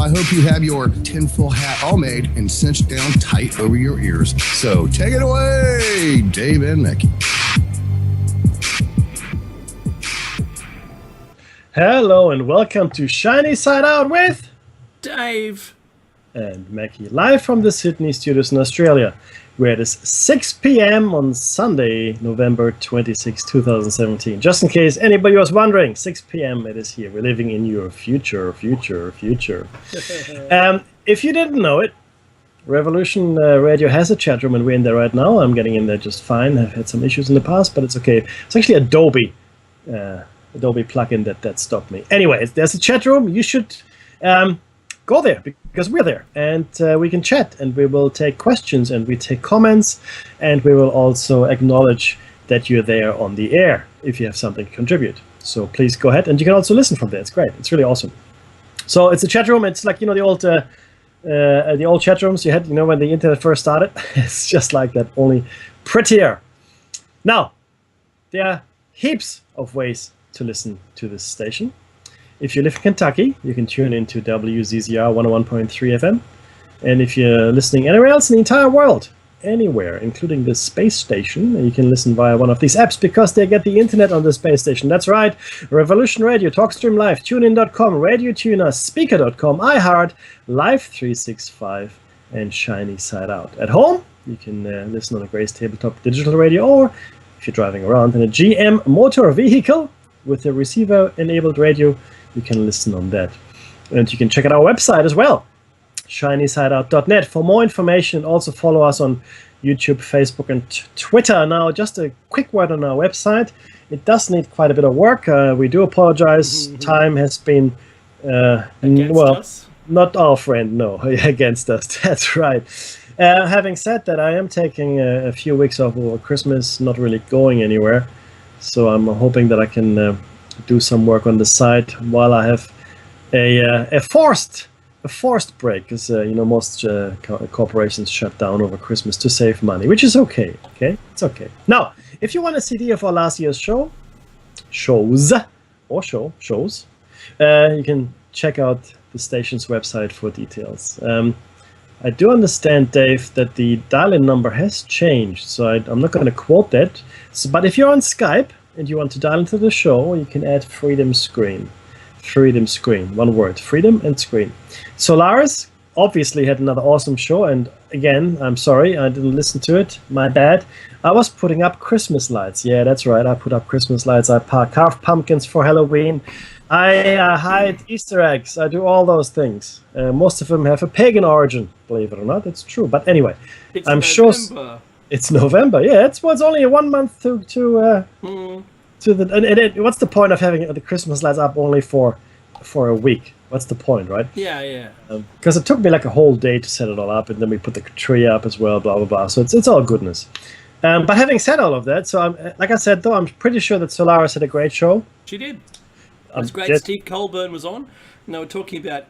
I hope you have your tinfoil hat all made and cinched down tight over your ears. So take it away, Dave and Mackie. Hello and welcome to Shiny Side Out with Dave and Mackie, live from the Sydney studios in Australia, where it is 6 p.m. on Sunday, November 26, 2017. Just in case anybody was wondering, 6 p.m. it is here. We're living in your future. If you didn't know it, Revolution Radio has a chat room and we're in there right now. I'm getting in there just fine. I've had some issues in the past, but it's okay. It's actually Adobe plugin that stopped me. Anyway, there's a chat room. You should go there because we're there, and we can chat, and we will take questions, and we take comments, and we will also acknowledge that you're there on the air if you have something to contribute. So please go ahead, and you can also listen from there. It's great. It's really awesome. So it's a chat room. It's like, the old chat rooms you had, when the internet first started. It's just like that, only prettier. Now, there are heaps of ways to listen to this station. If you live in Kentucky, you can tune into WZZR 101.3 FM. And if you're listening anywhere else in the entire world, anywhere, including the space station, you can listen via one of these apps because they get the internet on the space station. That's right. Revolution Radio, TalkStream Live, TuneIn.com, Radio Tuner, Speaker.com, iHeart, Live 365, and Shiny Side Out. At home, you can listen on a Grace Tabletop Digital Radio, or if you're driving around in a GM motor vehicle with a receiver-enabled radio, you can listen on that. And you can check out our website as well, shinysideout.net, for more information. Also follow us on YouTube, Facebook, and Twitter. Now, just a quick word on our website. It does need quite a bit of work. We do apologize. Time has been, us? Not our friend, no, against us. That's right. Having said that, I am taking a few weeks off over Christmas, not really going anywhere. So I'm hoping that I can do some work on the side while I have a forced break, because most corporations shut down over Christmas to save money, which is okay. Okay, it's okay. Now, if you want a CD of our last year's shows, you can check out the station's website for details. I do understand, Dave, that the dial-in number has changed, so I'm not going to quote that. But if you're on Skype and you want to dial into the show, you can add Freedom Screen. Freedom Screen, one word, Freedom and Screen. Solaris obviously had another awesome show, and again, I'm sorry, I didn't listen to it. My bad. I was putting up Christmas lights. Yeah, that's right, I put up Christmas lights. I carve pumpkins for Halloween. I hide Easter eggs. I do all those things. Most of them have a pagan origin, believe it or not. It's true. But anyway, it's I'm November. sure it's November. Yeah, it's only 1 month to the. And what's the point of having the Christmas lights up only for a week? What's the point, right? Yeah. Because it took me like a whole day to set it all up, and then we put the tree up as well. Blah blah blah. So it's all goodness. But having said all of that, so like I said, though, I'm pretty sure that Solaris had a great show. She did. It was great. Steve Colburn was on, and they were talking about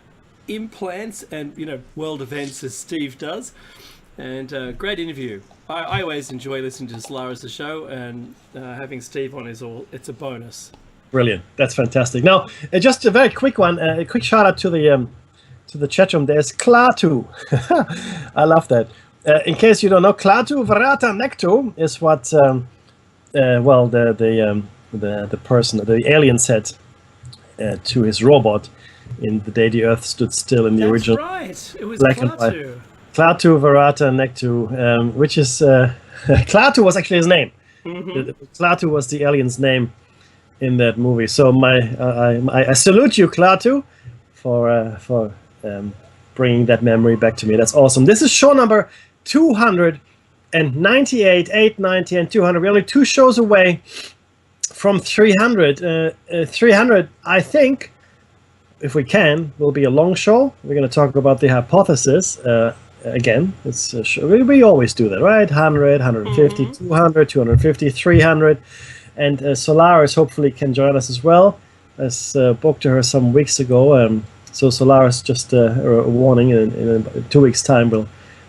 implants and world events as Steve does, and great interview. I always enjoy listening to Solaris' show, and having Steve on it's a bonus. Brilliant, that's fantastic. Now, just a very quick one, a quick shout out to the chat room. There's Klaatu. I love that. In case you don't know, Klaatu Varata Necto is what the person, the alien said to his robot in The Day the Earth Stood Still in the original. That's right. It was black Klaatu. And white. Klaatu Varata Nectu, which is Klaatu was actually his name. Mm-hmm. Klaatu was the alien's name in that movie. So I salute you, Klaatu, for bringing that memory back to me. That's awesome. This is show number 298, 890, and 200. We're only 2 shows away from 300. 300, I think, if we can, will be a long show. We're going to talk about the hypothesis. Again, it's we always do that, right? 100, 150, 200, 250, 300. And Solaris hopefully can join us as well. I spoke to her some weeks ago. So Solaris, just a warning, in 2 weeks' time, we'll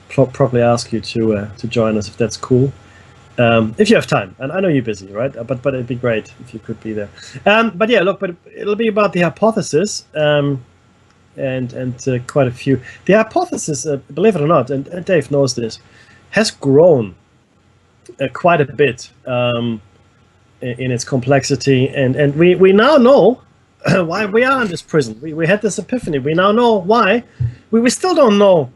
probably ask you to join us if that's cool. If you have time, and I know you're busy, right? But it'd be great if you could be there. But yeah, look, but it'll be about the hypothesis. and quite a few. The hypothesis, believe it or not, and Dave knows this, has grown quite a bit in its complexity, and we now know why we are in this prison. We had this epiphany. We now know why. We still don't know.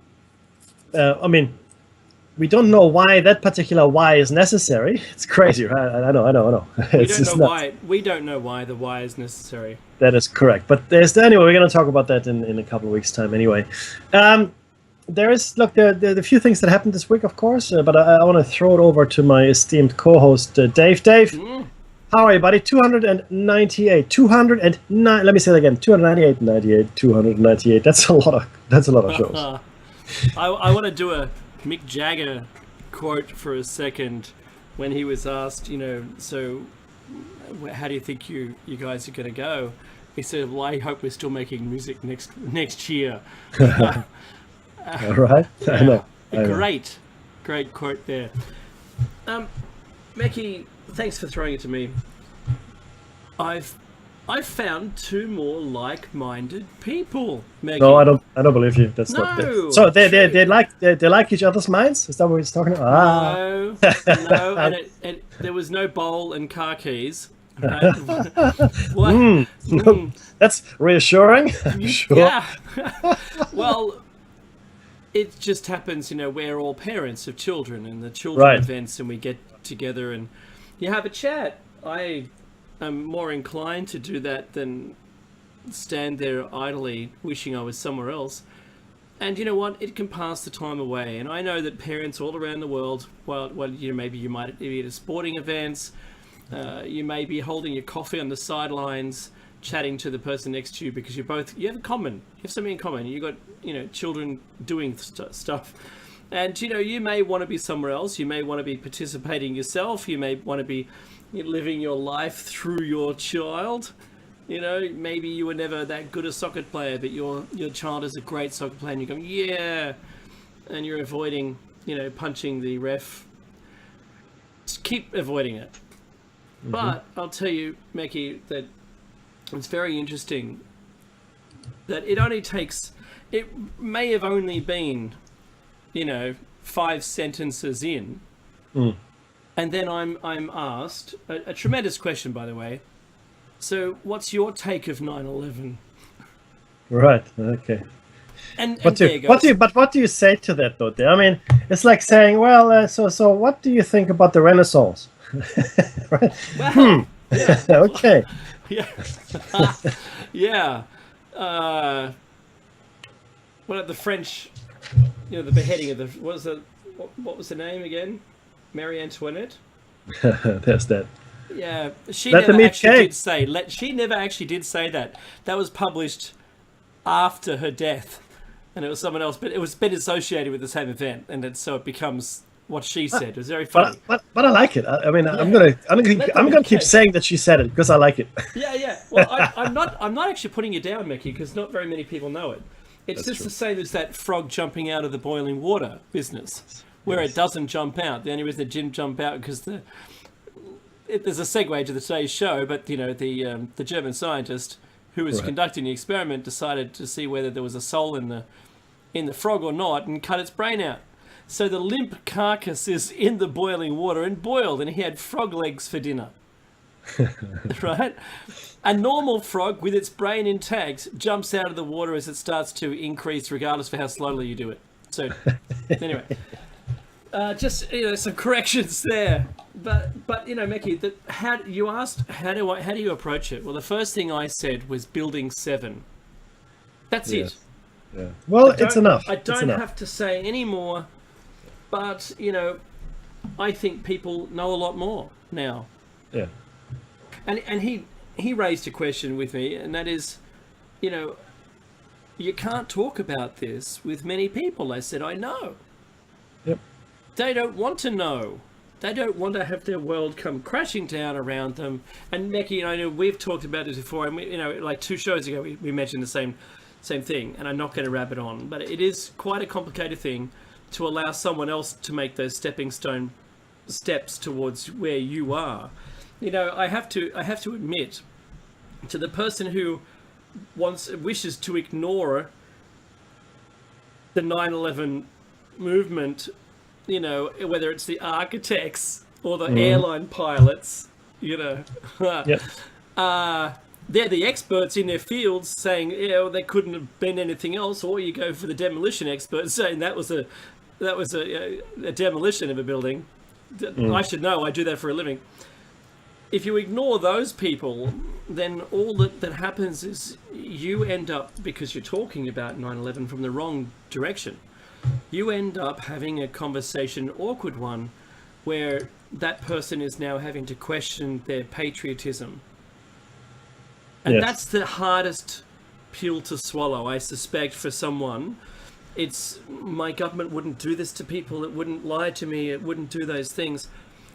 We don't know why that particular why is necessary. It's crazy, right? I know. We don't know why the why is necessary. That is correct. But anyway, we're going to talk about that in a couple of weeks' time anyway. There are a few things that happened this week, of course, but I want to throw it over to my esteemed co-host, Dave. Dave, how are you, buddy? 298. 209. Let me say that again. 298, 98, 298. That's a lot of shows. I want to do a Mick Jagger quote for a second when he was asked, so how do you think you guys are going to go? He said, well, I hope we're still making music next year. All right. Yeah, I know. Great quote there. Mickey, thanks for throwing it to me. I've found two more like-minded people, Maggie. No, I don't believe you. That's not it. So they like each other's minds? Is that what he's talking about? No, and there was no bowl and car keys. What? That's reassuring. Sure. Yeah. Well, it just happens, we're all parents of children, and the children events, and we get together and you have a chat. I'm more inclined to do that than stand there idly wishing I was somewhere else. And you know what? It can pass the time away. And I know that parents all around the world, maybe you might be at sporting events, you may be holding your coffee on the sidelines, chatting to the person next to you because you have something in common. You got, children doing stuff. And, you may want to be somewhere else. You may want to be participating yourself. You may want to be living your life through your child. Maybe you were never that good a soccer player, but your child is a great soccer player, and you're going, yeah, and you're avoiding, punching the ref. Just keep avoiding it. Mm-hmm. But I'll tell you, Meki, that it's very interesting that it may have only been, 5 sentences in. And then I'm asked a tremendous question, by the way. So, what's your take of 9/11? Right. Okay. And what do you say to that, though? I mean, it's like saying, well, so what do you think about the Renaissance? Right? Well, yeah. Okay. Yeah. Yeah. What the French? The beheading of what was the name again? Marie Antoinette. There's that. Yeah, she never actually did say that. That was published after her death, and it was someone else. But it was been associated with the same event, and so it becomes what she said. It was very funny. But I like it. I mean, I'm gonna keep saying that she said it because I like it. Yeah. Well, I'm not actually putting you down, Mickey, because not very many people know it. It's just the same as that frog jumping out of the boiling water business, where it doesn't jump out. The only reason it didn't jump out because there's a segue to today's show, but the German scientist who was conducting the experiment decided to see whether there was a soul in the frog or not, and cut its brain out. So the limp carcass is in the boiling water and boiled, and he had frog legs for dinner. Right? A normal frog with its brain intact jumps out of the water as it starts to increase, regardless of how slowly you do it. So, anyway, just some corrections there. But Mickey, how do you approach it? Well, the first thing I said was building 7. That's it. Yeah. Well, it's enough. I don't have to say any more. But I think people know a lot more now. Yeah. And he raised a question with me, and that is, you can't talk about this with many people. I said, I know. Yep. They don't want to know. They don't want to have their world come crashing down around them. And Mickey, I know we've talked about this before, and like 2 shows ago, we mentioned the same thing, and I'm not going to rabbit on, but it is quite a complicated thing to allow someone else to make those stepping stone steps towards where you are. I have to admit, to the person who wishes to ignore the 9/11 movement, you know, whether it's the architects or the airline pilots, you know. Yep. They're the experts in their fields saying, you know, they couldn't have been anything else, or you go for the demolition experts saying that was a demolition of a building. I should know, I do that for a living. If you ignore those people, then all that happens is you end up, because you're talking about 9/11 from the wrong direction, you end up having a conversation, awkward one, where that person is now having to question their patriotism. And that's the hardest pill to swallow, I suspect, for someone. It's, my government wouldn't do this to people, it wouldn't lie to me, it wouldn't do those things.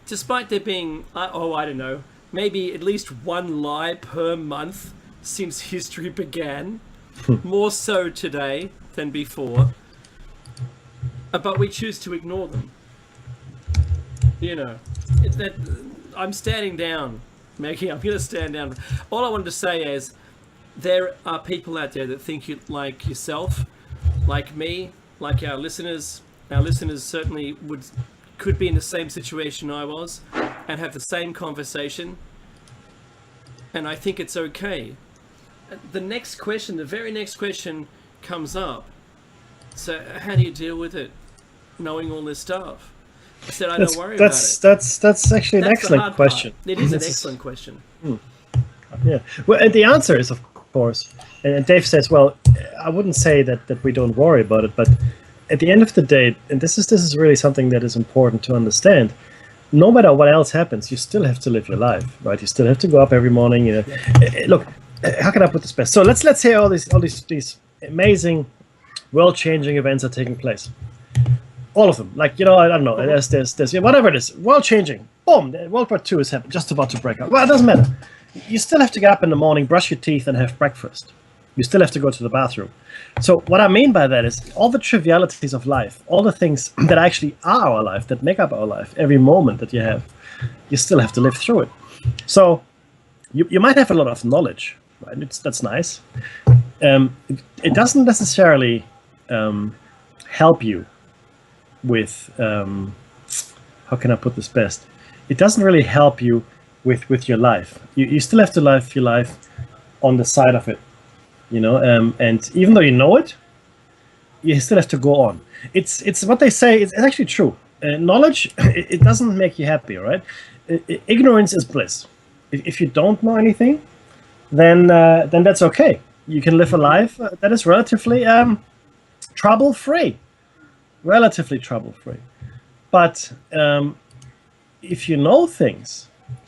Despite there being, I don't know, maybe at least one lie per month since history began, more so today than before. But we choose to ignore them. You know, I'm standing down, Maggie, I'm going to stand down. All I wanted to say is, there are people out there that think like yourself, like me, like our listeners. Our listeners certainly could be in the same situation I was and have the same conversation. And I think it's okay. The next question, the very next question comes up. So how do you deal with it, knowing all this stuff? I said, I don't worry about it. That's actually an excellent question. It is an excellent question. Yeah. Well, and the answer is, of course, and Dave says, well, I wouldn't say that we don't worry about it, but at the end of the day, and this is really something that is important to understand, no matter what else happens, you still have to live your life, right? You still have to go up every morning. You know, look, how can I put this best? So let's say all these amazing, world-changing events are taking place. All of them, like, you know, I don't know. There's whatever it is, world-changing. Boom, World War II is just about to break out. Well, it doesn't matter. You still have to get up in the morning, brush your teeth, and have breakfast. You still have to go to the bathroom. So what I mean by that is all the trivialities of life, all the things that actually are our life, that make up our life, every moment that you have, you still have to live through it. So you might have a lot of knowledge, right? That's nice. It doesn't necessarily help you with, how can I put this best? It doesn't really help you with your life. You still have to live your life on the side of it. You know, and even though you know it, you still have to go on. It's what they say. It's actually true. Knowledge, it doesn't make you happy, right? Ignorance is bliss. If you don't know anything, then that's okay. You can live a life that is relatively trouble-free, relatively trouble-free. But if you know things,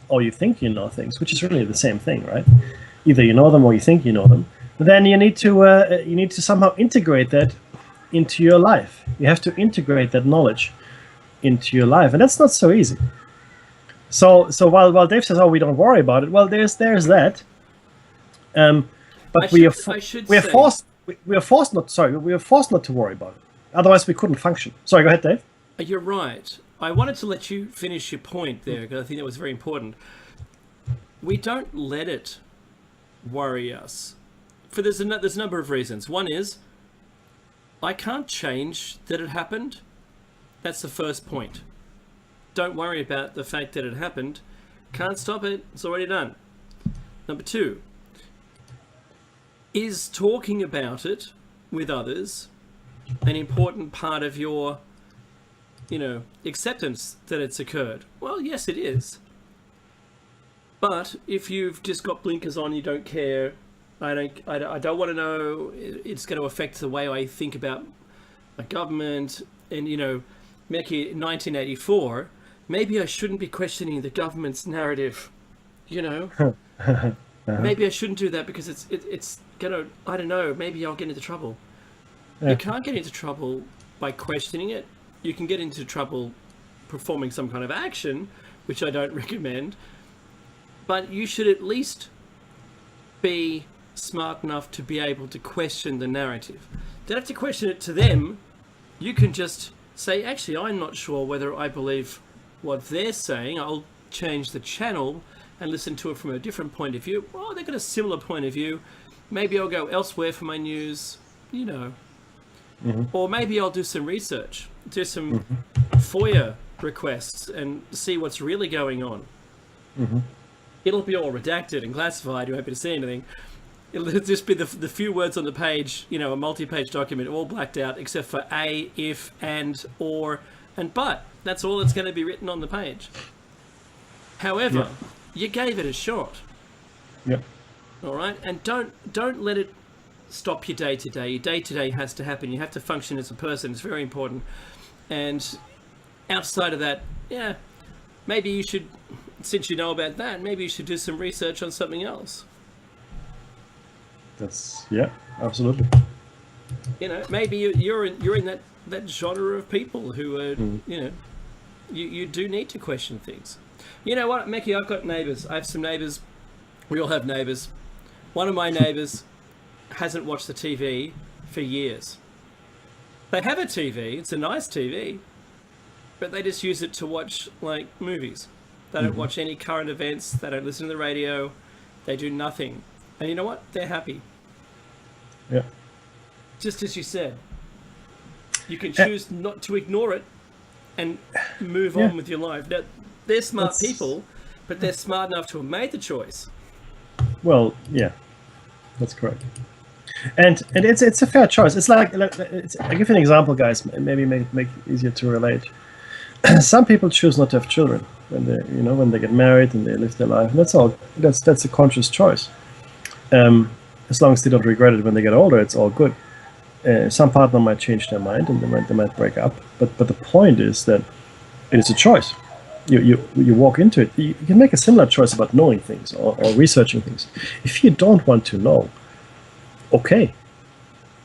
or you think you know things, which is really the same thing, right? Either you know them or you think you know them. Then you need to somehow integrate that into your life. You have to integrate that knowledge into your life, and that's not so easy. So while Dave says, "Oh, we don't worry about it," well, there's that. But we are forced not to worry about it. Otherwise, we couldn't function. Sorry, go ahead, Dave. You're right. I wanted to let you finish your point there because I think that was very important. We don't let it worry us. There's a number of reasons. One is, I can't change that it happened. That's the first point. Don't worry about the fact that it happened. Can't stop it. It's already done. Number two, is talking about it with others an important part of your, acceptance that it's occurred? Well, yes, it is. But if you've just got blinkers on, you don't care, I don't want to know, it's going to affect the way I think about my government, and, Mickey, 1984, maybe I shouldn't be questioning the government's narrative, Maybe I shouldn't do that because it's going to, I don't know, maybe I'll get into trouble. Yeah. You can't get into trouble by questioning it. You can get into trouble performing some kind of action, which I don't recommend, but you should at least be smart enough to be able to question the narrative. Don't have to question it to them. You can just say, actually, I'm not sure whether I believe what they're saying. I'll change the channel and listen to it from a different point of view. Well, they've got a similar point of view. Maybe I'll go elsewhere for my news, Or maybe I'll do some research, do some FOIA requests and see what's really going on. It'll be all redacted and classified. You won't be able to see anything. It'll just be the few words on the page, a multi-page document, all blacked out, except for a, if, and, or, and but. That's all that's going to be written on the page. However, you gave it a shot. Yep. All right? And don't let it stop your day-to-day. Your day-to-day has to happen. You have to function as a person. It's very important. And outside of that, maybe you should, since you know about that, maybe you should do some research on something else. That's absolutely. Maybe you're in that genre of people who are, you do need to question things. You know what, Mickey? I've got neighbours. I have some neighbours. We all have neighbours. One of my neighbours hasn't watched the TV for years. They have a TV. It's a nice TV, but they just use it to watch like movies. They don't watch any current events. They don't listen to the radio. They do nothing. And you know what? They're happy. Yeah. Just as you said, you can choose not to ignore it and move on with your life. Now, they're smart people, but they're smart enough to have made the choice. Well, yeah, that's correct. And it's a fair choice. It's like I'll give you an example, guys. Maybe make it easier to relate. Some people choose not to have children when they get married and they live their life. And that's all. That's a conscious choice. As long as they don't regret it when they get older, it's all good. Some partner might change their mind and they might break up. But the point is that it is a choice. You walk into it. You can make a similar choice about knowing things or researching things. If you don't want to know, okay,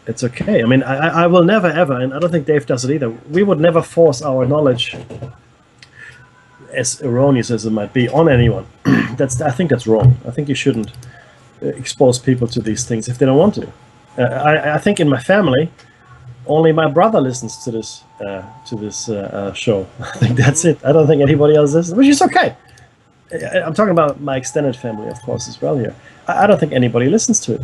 it's okay. I mean, I will never ever, and I don't think Dave does it either. We would never force our knowledge, as erroneous as it might be, on anyone. I think that's wrong. I think you shouldn't expose people to these things if they don't want to. I think in my family, only my brother listens to this show. I think that's it. I don't think anybody else listens, which is okay. I'm talking about my extended family, of course, as well here. I don't think anybody listens to it.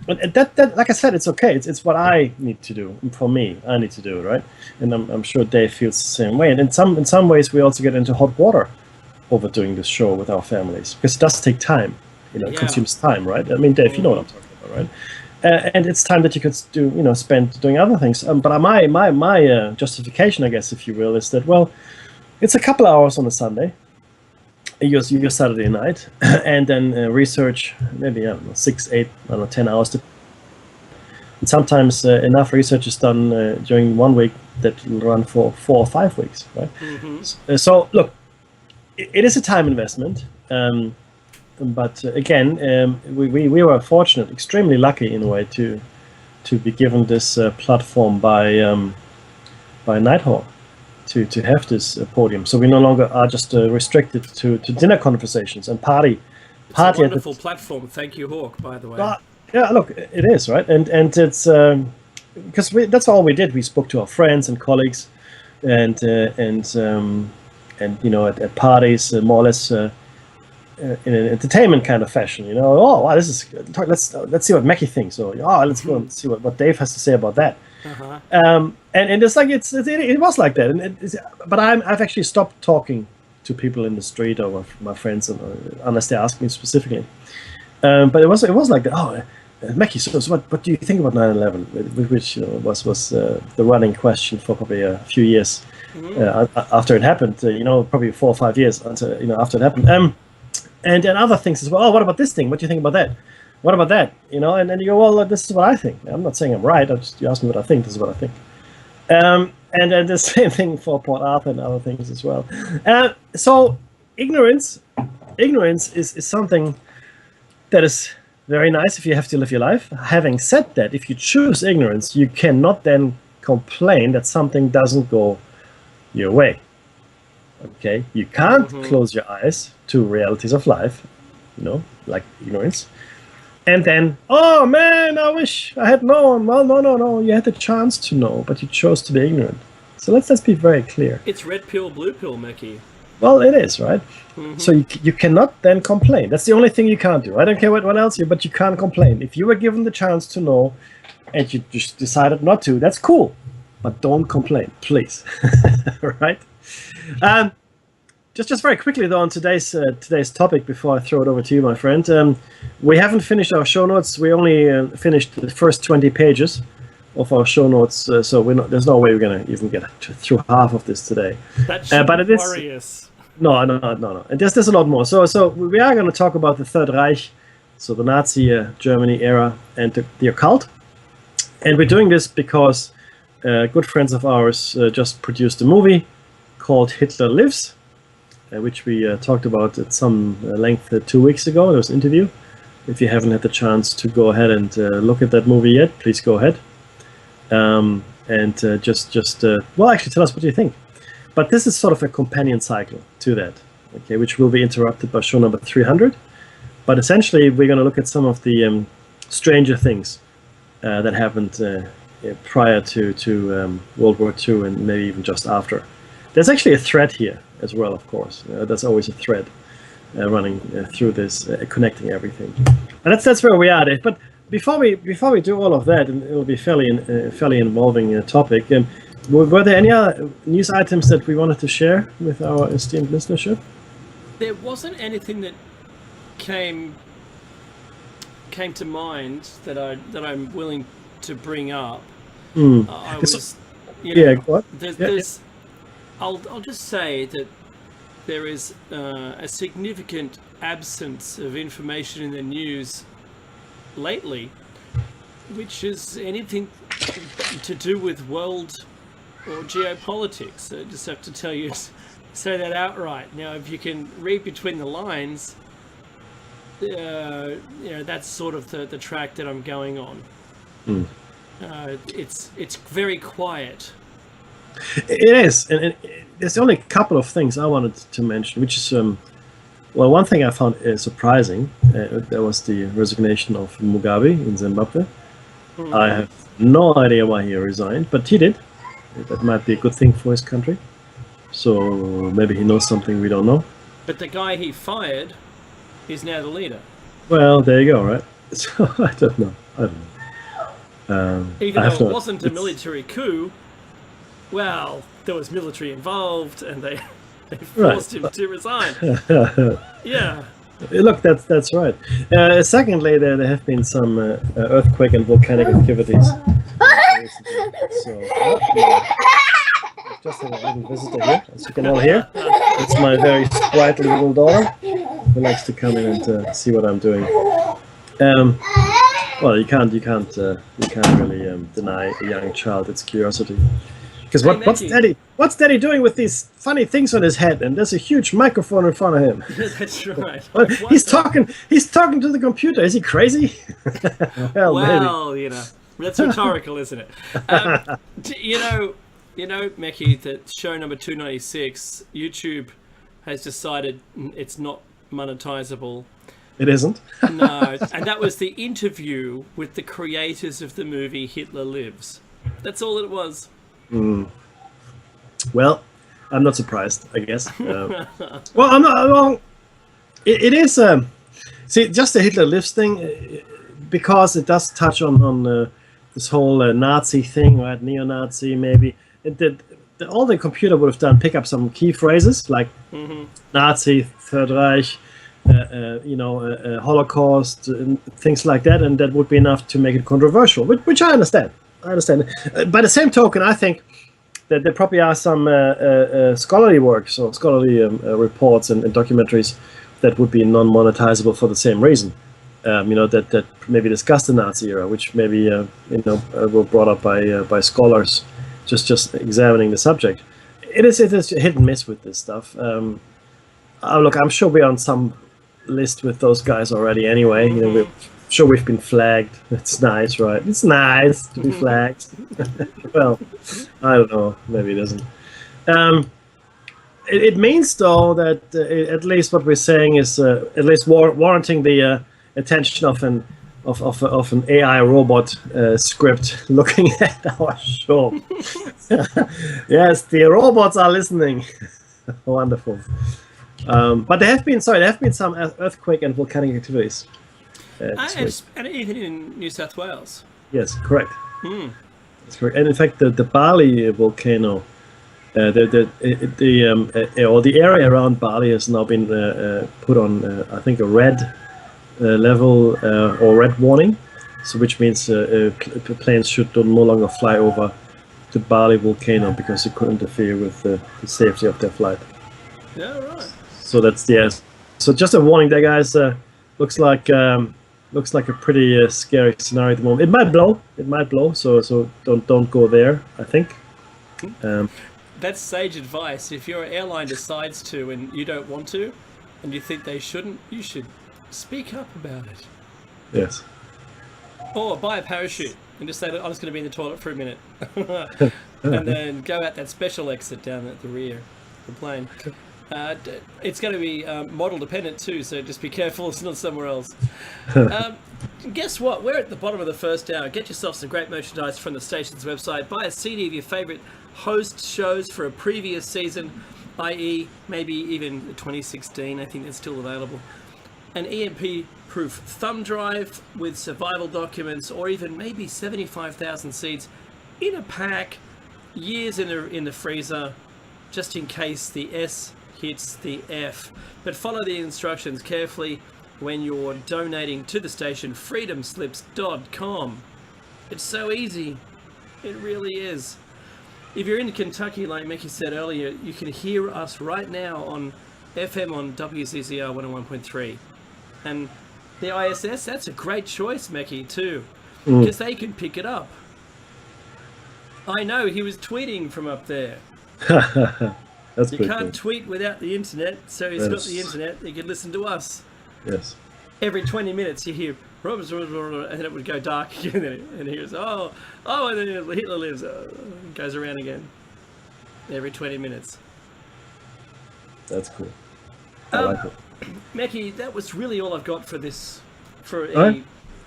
But that, like I said, it's okay. It's what I need to do. For me, I need to do it, right? And I'm sure Dave feels the same way. And in some ways, we also get into hot water over doing this show with our families, because it does take time. It consumes time, right? I mean, Dave, you know what I'm talking about, right? And it's time that you could spend doing other things. But my justification, I guess, if you will, is that, well, it's a couple hours on a Sunday, your Saturday night, and then research maybe 6, 8, 10 hours. And sometimes enough research is done during 1 week that will run for 4 or 5 weeks, right? So look, it is a time investment. But again, we were fortunate, extremely lucky in a way, to be given this platform by Nighthawk to have this podium. So we no longer are just restricted to dinner conversations and party. It's a wonderful platform. Thank you, Hawk, by the way. Yeah, look, it is, right? And it's because that's all we did. We spoke to our friends and colleagues, and at parties, more or less. In an entertainment kind of fashion, oh wow, this is good. Let's see what Mackie thinks, or let's go and see what Dave has to say about that. And it's like it was like that, but I've actually stopped talking to people in the street or my friends, unless they ask me specifically. But it was like that. Oh, Mackie, so what do you think about 9/11? Which was the running question for probably a few years after it happened. Probably 4 or 5 years after it happened. And then other things as well. Oh, what about this thing? What do you think about that? What about that? And then you go, well, this is what I think. I'm not saying I'm right. You ask me what I think. This is what I think. And then the same thing for Port Arthur and other things as well. So ignorance is something that is very nice if you have to live your life. Having said that, if you choose ignorance, you cannot then complain that something doesn't go your way. Okay, you can't close your eyes to realities of life, like ignorance, and then, oh man, I wish I had known. Well, no, you had the chance to know, but you chose to be ignorant. So let's be very clear. It's red pill, blue pill, Mickey. Well, it is, right? So you cannot then complain. That's the only thing you can't do. I don't care what else but you can't complain. If you were given the chance to know and you just decided not to, that's cool. But don't complain, please. Right? Just very quickly, though, on today's topic, before I throw it over to you, my friend, we haven't finished our show notes. We only finished the first 20 pages of our show notes, so there's no way we're going to even get through half of this today. That should worry us. No. And there's a lot more. So we are going to talk about the Third Reich, so the Nazi Germany era, and the occult. And we're doing this because good friends of ours just produced a movie called Hitler Lives, which we talked about at some length 2 weeks ago. There was an interview. If you haven't had the chance to go ahead and look at that movie yet, please go ahead. Well, actually tell us what you think. But this is sort of a companion cycle to that, okay, which will be interrupted by show number 300. But essentially, we're going to look at some of the stranger things that happened prior to World War II and maybe even just after. There's actually a thread here as well, of course. There's always a thread running through this, connecting everything. And that's where we are. But before we do all of that, and it'll be fairly involving topic. Were there any other news items that we wanted to share with our esteemed listenership? There wasn't anything that came to mind that I'm willing to bring up. I was, what? There's I'll just say that there is a significant absence of information in the news lately, which is anything to do with world or geopolitics. I just have to say that outright. Now, if you can read between the lines, that's sort of the track that I'm going on. It's very quiet. It is, and there's only a couple of things I wanted to mention, which is well, one thing I found surprising. There was the resignation of Mugabe in Zimbabwe. I have no idea why he resigned, but he did. That might be a good thing for his country. So maybe he knows something we don't know. But the guy he fired is now the leader. Well, there you go, right? So I don't know. Even though it wasn't a military coup, well, there was military involved, and they forced him to resign. Yeah. Look, that's right. Secondly, there have been some earthquake and volcanic activities. So, just a little visitor here, as you can all hear. It's my very sprightly little daughter who likes to come in and see what I'm doing. Well, you can't really deny a young child its curiosity. Because what's Daddy doing with these funny things on his head? And there's a huge microphone in front of him. That's right. He's talking to the computer. Is he crazy? Well, maybe. That's rhetorical, isn't it? You know, Meki, that show number 296, YouTube has decided it's not monetizable. It isn't? No, and that was the interview with the creators of the movie Hitler Lives. That's all it was. Well, I'm not surprised, I guess. Well, I'm not. Well, it is. See, just the Hitler Lives thing, because it does touch on this whole Nazi thing, right? Neo-Nazi, maybe. All the computer would have done, pick up some key phrases like Nazi, Third Reich, Holocaust, things like that, and that would be enough to make it controversial, which I understand. By the same token, I think that there probably are some scholarly works or scholarly reports and documentaries that would be non-monetizable for the same reason. That maybe discuss the Nazi era, which maybe were brought up by scholars just examining the subject. It is hit and miss with this stuff. Look, I'm sure we're on some list with those guys already anyway. We're sure we've been flagged. It's nice, right? It's nice to be flagged. Well, I don't know. Maybe it isn't. It means, though, that at least what we're saying is at least warranting the attention of an AI robot script looking at our show. Yes, the robots are listening. Wonderful. But there have been some earthquake and volcanic activities. And even in New South Wales. Yes, correct. That's correct. And in fact, the Bali volcano, or the area around Bali has now been put on, I think, a red level or red warning. So, which means planes should no longer fly over the Bali volcano because it could interfere with the safety of their flight. Yeah, right. So that's So just a warning there, guys. Looks like a pretty scary scenario at the moment. It might blow. So don't go there, I think. That's sage advice. If your airline decides to and you don't want to, and you think they shouldn't, you should speak up about it. Yes. Or buy a parachute and just say, "Look, I'm just going to be in the toilet for a minute," and then go out that special exit down at the rear of the plane. It's going to be model dependent too, so just be careful it's not somewhere else. Guess what? We're at the bottom of the first hour. Get yourself some great merchandise from the station's website. Buy a CD of your favourite host shows for a previous season, i.e. maybe even 2016. I think that's still available. An EMP-proof thumb drive with survival documents, or even maybe 75,000 seeds in a pack, years in the freezer, just in case the S hits the F. But follow the instructions carefully when you're donating to the station, freedomslips.com. It's so easy. It really is. If you're in Kentucky, like Mickey said earlier, you can hear us right now on FM on WCCR 101.3. And the ISS, that's a great choice, Mickey, too, because they can pick it up. I know, he was tweeting from up there. That's you can't tweet without the internet, so he's got the internet. He can listen to us. Yes. Every 20 minutes you hear, and then it would go dark again, and he goes, oh, and then Hitler lives. It goes around again. Every 20 minutes. That's cool. I like it. Mackie, that was really all I've got for this, for right.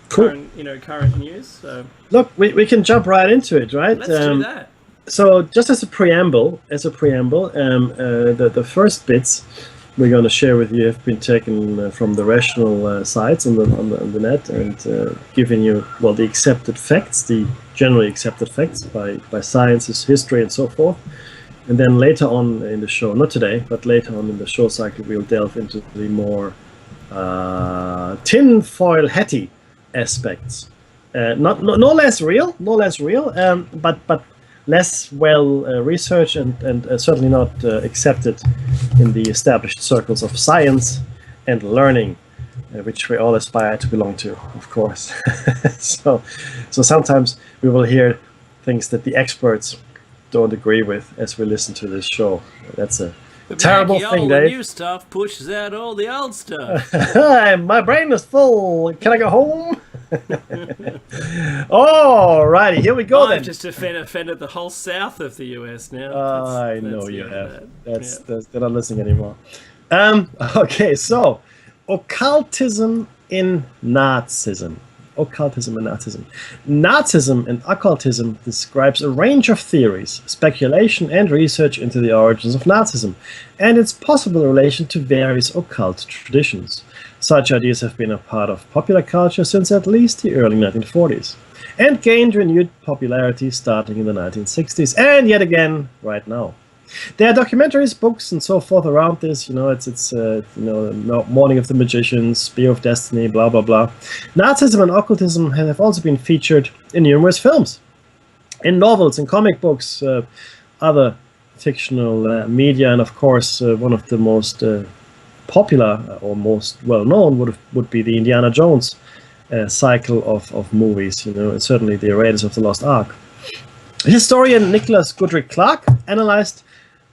Cool. current news. So. Look, we can jump right into it, right? Let's do that. So, just as a preamble, the first bits we're going to share with you have been taken from the rational sites on the net, and giving you the accepted facts, the generally accepted facts by sciences, history, and so forth. And then later on in the show, not today, but later on in the show cycle, we'll delve into the more tinfoil hatty aspects. No less real, but less well researched and certainly not accepted in the established circles of science and learning, which we all aspire to belong to, of course. So sometimes we will hear things that the experts don't agree with as we listen to this show. That's a terrible thing, Dave. The new stuff pushes out all the old stuff. My brain is full. Can I go home? Alrighty, here we go. I've just offended the whole south of the US now. I know you have. They're not listening anymore. Okay, so occultism in Nazism. Nazism and occultism describes a range of theories, speculation, and research into the origins of Nazism and its possible relation to various occult traditions. Such ideas have been a part of popular culture since at least the early 1940s and gained renewed popularity starting in the 1960s and yet again right now. There are documentaries, books, and so forth around this. It's Morning of the Magicians, Spear of Destiny, blah blah blah. Nazism and occultism have also been featured in numerous films, in novels, in comic books, other fictional media, and of course, one of the most popular or most well-known would be the Indiana Jones cycle of movies. And certainly the Raiders of the Lost Ark. Historian Nicholas Goodrick Clark analyzed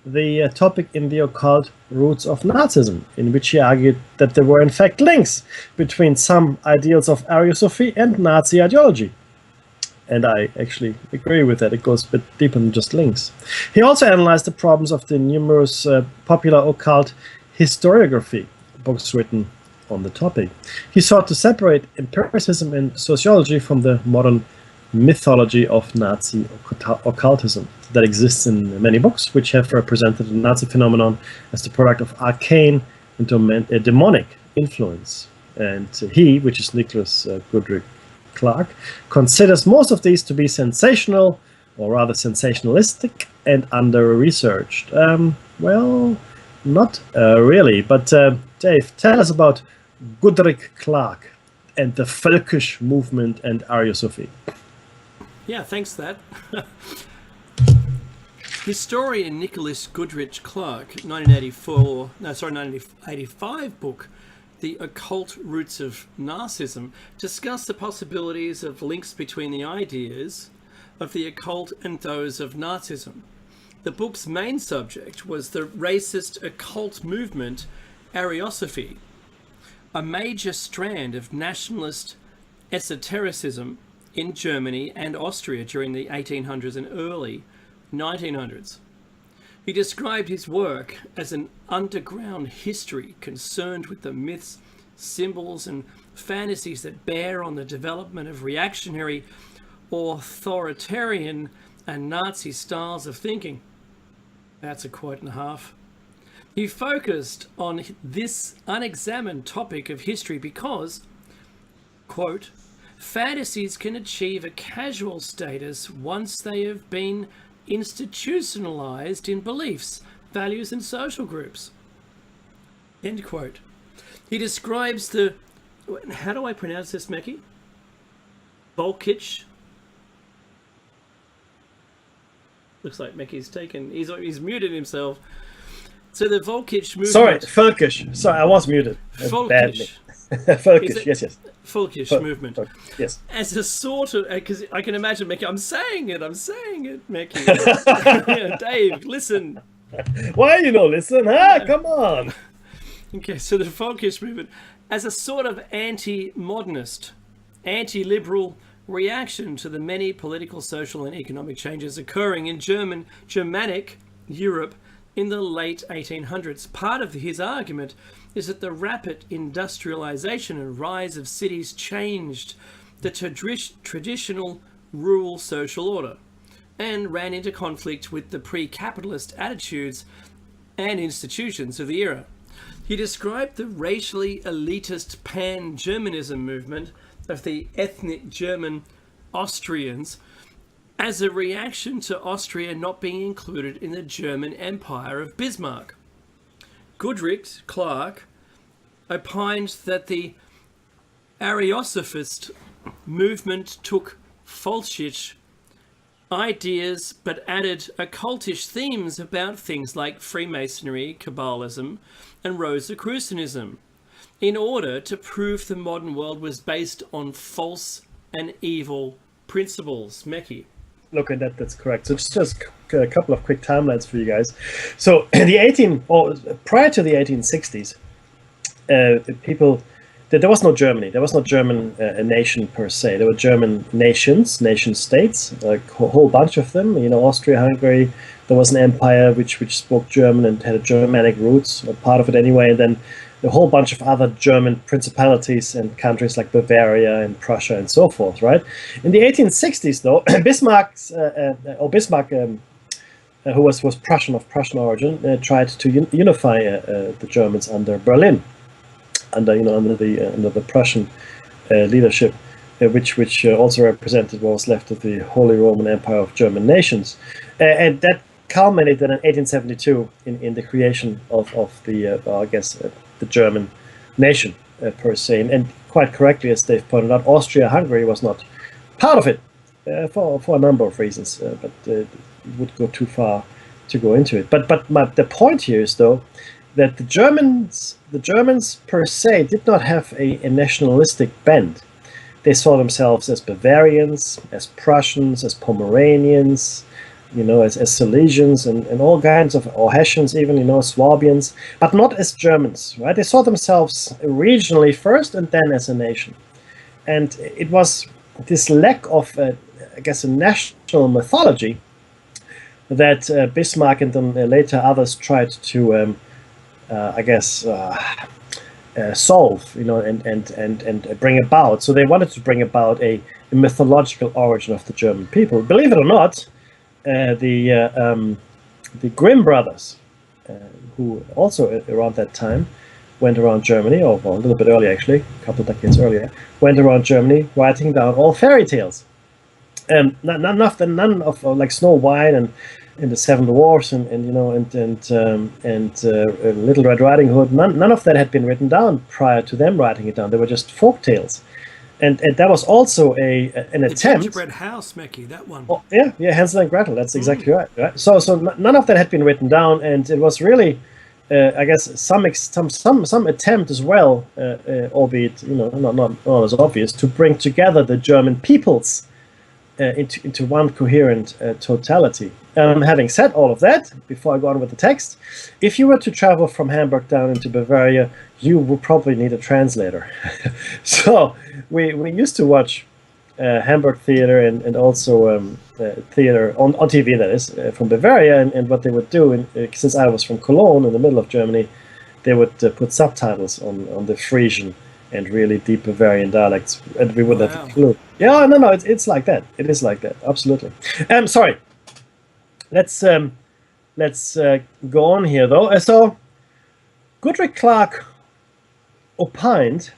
the topic in The Occult Roots of Nazism, in which he argued that there were in fact links between some ideals of Ariosophy and Nazi ideology. And I actually agree with that. It goes a bit deeper than just links. He also analyzed the problems of the numerous popular occult historiography books written on the topic. He sought to separate empiricism and sociology from the modern mythology of Nazi occultism that exists in many books, which have represented the Nazi phenomenon as the product of arcane and demonic influence. And he, which is Nicholas Goodrich Clark, considers most of these to be sensational, or rather sensationalistic, and under-researched. Well, not really, but Dave, tell us about Goodrich Clark and the Völkisch movement and Ariosophy. Yeah, thanks for that. Historian Nicholas Goodrich Clark, 1985 book, The Occult Roots of Narcissism, discussed the possibilities of links between the ideas of the occult and those of Nazism. The book's main subject was the racist occult movement Ariosophy, a major strand of nationalist esotericism in Germany and Austria during the 1800s and early 1900s. He described his work as an underground history concerned with the myths, symbols, and fantasies that bear on the development of reactionary, authoritarian, and Nazi styles of thinking. That's a quote and a half. He focused on this unexamined topic of history because, quote, fantasies can achieve a casual status once they have been institutionalized in beliefs, values, and social groups. End quote. He describes the, how do I pronounce this, Meki? Völkisch. Looks like Meki's taken, he's muted himself. So the Völkisch movement. Sorry, Völkisch. Sorry, I was muted. Völkisch. Völkisch, yes. Völkisch movement. Yes. As a sort of, because I can imagine Meki, I'm saying it, Meki. Yeah, Dave, listen. Why you don't listen, huh? Come on. Okay, so the Völkisch movement, as a sort of anti-modernist, anti-liberal reaction to the many political, social, and economic changes occurring in Germanic Europe in the late 1800s. Part of his argument is that the rapid industrialization and rise of cities changed the traditional rural social order and ran into conflict with the pre-capitalist attitudes and institutions of the era. He described the racially elitist pan-Germanism movement of the ethnic German Austrians as a reaction to Austria not being included in the German Empire of Bismarck. Goodrich Clark opined that the Ariosophist movement took Völkisch ideas but added occultish themes about things like Freemasonry, Kabbalism, and Rosicrucianism in order to prove the modern world was based on false and evil principles. Meki. Look at that, that's correct. So just a couple of quick timelines for you guys. So prior to the 1860s, there was no Germany. There was no German a nation per se. There were German nations, nation states, a whole bunch of them. You know, Austria, Hungary. There was an empire which spoke German and had Germanic roots, or part of it anyway. And then a whole bunch of other German principalities and countries like Bavaria and Prussia and so forth. Right. In the 1860s, though, Bismarck, who was Prussian of Prussian origin, tried to unify the Germans under Berlin. Under the Prussian leadership, which also represented what was left of the Holy Roman Empire of German nations, and that culminated in 1872 in the creation of the the German nation per se, and quite correctly, as Dave pointed out, Austria-Hungary was not part of it for a number of reasons, but it would go too far to go into it. But the point here is, though, that the Germans per se did not have a nationalistic bent. They saw themselves as Bavarians, as Prussians, as Pomeranians, as Silesians and all kinds of, or Hessians even, Swabians, but not as Germans, right? They saw themselves regionally first and then as a nation. And it was this lack of, a national mythology that Bismarck and then later others tried to solve, and bring about. So they wanted to bring about a a mythological origin of the German people. Believe it or not, the Grimm brothers, who also around that time went around Germany, or well, a little bit earlier actually, a couple of decades earlier, went around Germany writing down all fairy tales. None of like Snow White and the Seven Dwarfs and Little Red Riding Hood. None of that had been written down prior to them writing it down. They were just folk tales, and that was also an attempt. Gingerbread House, Mackie, that one. Oh, yeah, Hansel and Gretel. That's exactly right. So none of that had been written down, and it was really, I guess, some attempt as well, albeit not as obvious, to bring together the German peoples into one coherent totality. Having said all of that, before I go on with the text, if you were to travel from Hamburg down into Bavaria, you would probably need a translator. So we used to watch Hamburg theater and also theater on TV, that is, from Bavaria, and what they would do, since I was from Cologne in the middle of Germany, they would put subtitles on the Frisian and really deep Bavarian dialects, and we wouldn't have a clue. Yeah, no, it's like that. It is like that, absolutely. Sorry. Let's go on here though. So, Goodrick Clark opined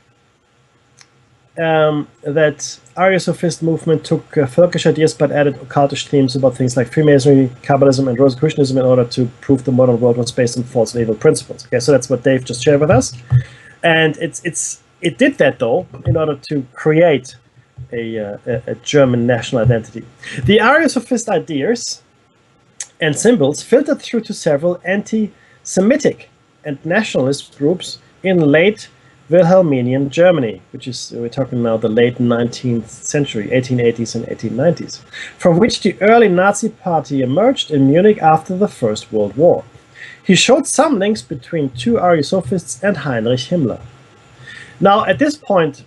that Arya-Sophist movement took Völkisch ideas but added occultish themes about things like Freemasonry, Kabbalism, and Rosicrucianism in order to prove the modern world was based on false and evil principles. Okay, so that's what Dave just shared with us, and it did that though in order to create a German national identity. The Arya-Sophist ideas and symbols filtered through to several anti-Semitic and nationalist groups in late Wilhelminian Germany, which is, we're talking now the late 19th century, 1880s and 1890s, from which the early Nazi party emerged in Munich after the First World War. He showed some links between two Arya-Sophists and Heinrich Himmler. Now, at this point,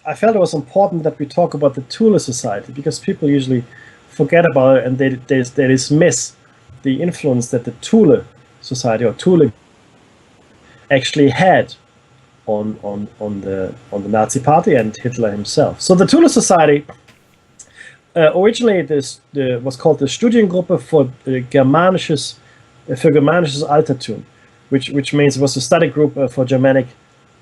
I felt it was important that we talk about the Thule Society, because people usually forget about it and they dismiss the influence that the Thule Society or Thule actually had on the Nazi Party and Hitler himself. So the Thule Society originally was called the Studiengruppe für Germanisches Altertum, which means it was a study group for Germanic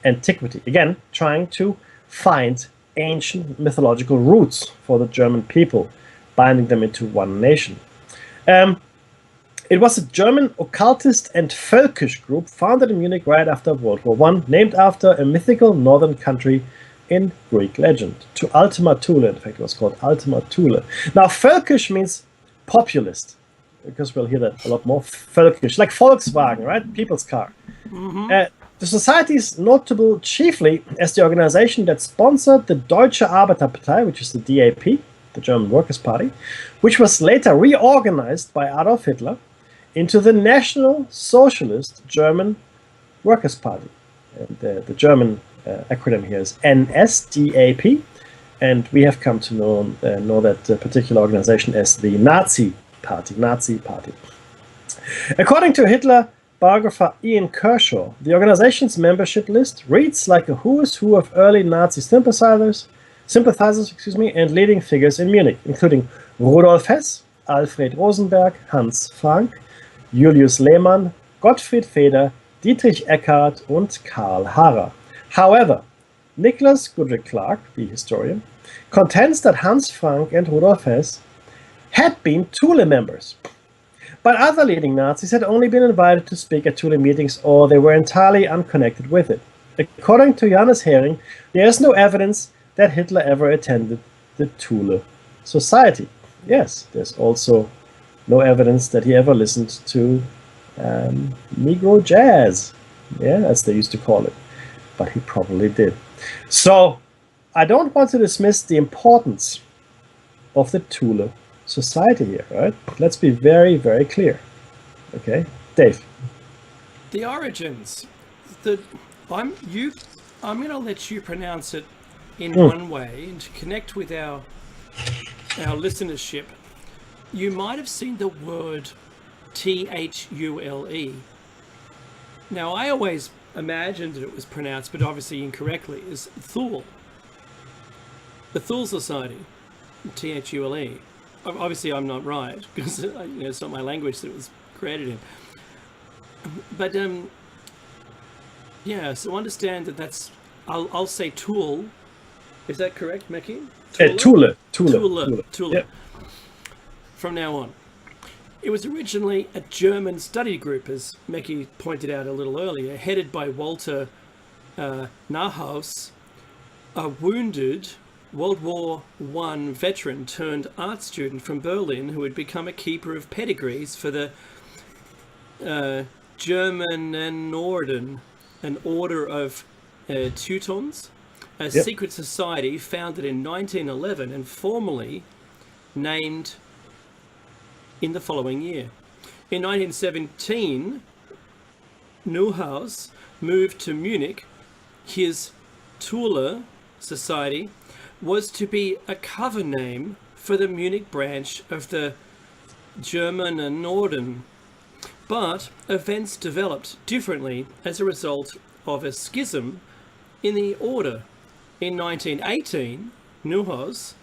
antiquity. Again, trying to find ancient mythological roots for the German people, binding them into one nation. It was a German occultist and Völkisch group founded in Munich right after World War I, named after a mythical northern country in Greek legend. To Ultima Thule, in fact, it was called Ultima Thule. Now, Völkisch means populist, because we'll hear that a lot more. Völkisch, like Volkswagen, right? People's car. Mm-hmm. The society is notable chiefly as the organization that sponsored the Deutsche Arbeiterpartei, which is the DAP, the German Workers' Party, which was later reorganized by Adolf Hitler into the National Socialist German Workers' Party. And the German acronym here is NSDAP, and we have come to know that particular organization as the Nazi Party. According to Hitler biographer Ian Kershaw, the organization's membership list reads like a who's who of early Nazi sympathizers, and leading figures in Munich, including Rudolf Hess, Alfred Rosenberg, Hans Frank, Julius Lehmann, Gottfried Feder, Dietrich Eckart und Karl Harrer. However, Nicholas Goodrick Clark, the historian, contends that Hans Frank and Rudolf Hess had been Thule members, but other leading Nazis had only been invited to speak at Thule meetings, or they were entirely unconnected with it. According to Johannes Hering, there is no evidence that Hitler ever attended the Thule Society. Yes, there's also no evidence that he ever listened to Negro jazz, as they used to call it, but he probably did. So I don't want to dismiss the importance of the Thule Society here, right? Let's be very, very clear. Okay, Dave. The origins. I'm going to let you pronounce it in one way, and to connect with our listenership. You might have seen the word Thule. Now, I always imagined that it was pronounced, but obviously incorrectly, as Thule. The Thule Society. Thule. Obviously, I'm not right because it's not my language that it was created in. But yeah, so understand that's. I'll say tool. Is that correct, Meki? Thule. Yep. From now on. It was originally a German study group, as Meki pointed out a little earlier, headed by Walter Nauhaus, a wounded World War I veteran turned art student from Berlin who had become a keeper of pedigrees for the Germanenorden, an order of Teutons, a secret society founded in 1911 and formally named in the following year. In 1917, Neuhaus moved to Munich. His Thule Society was to be a cover name for the Munich branch of the Germanenorden. But events developed differently as a result of a schism in the order. In 1918, Neuhaus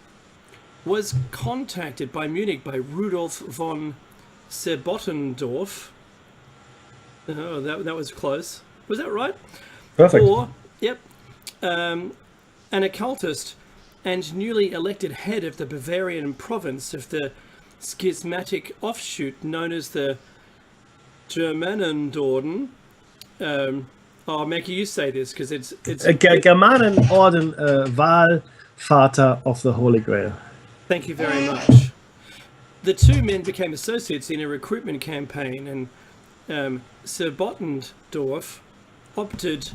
was contacted by Munich by Rudolf von Sebottendorf. Oh, that was close. Was that right? Perfect. An occultist and newly elected head of the Bavarian province of the schismatic offshoot known as the Germanenorden. Maggie, you say this because it's Germanenorden, Wahlvater of the Holy Grail. Thank you very much. The two men became associates in a recruitment campaign, and Sir Bottendorf opted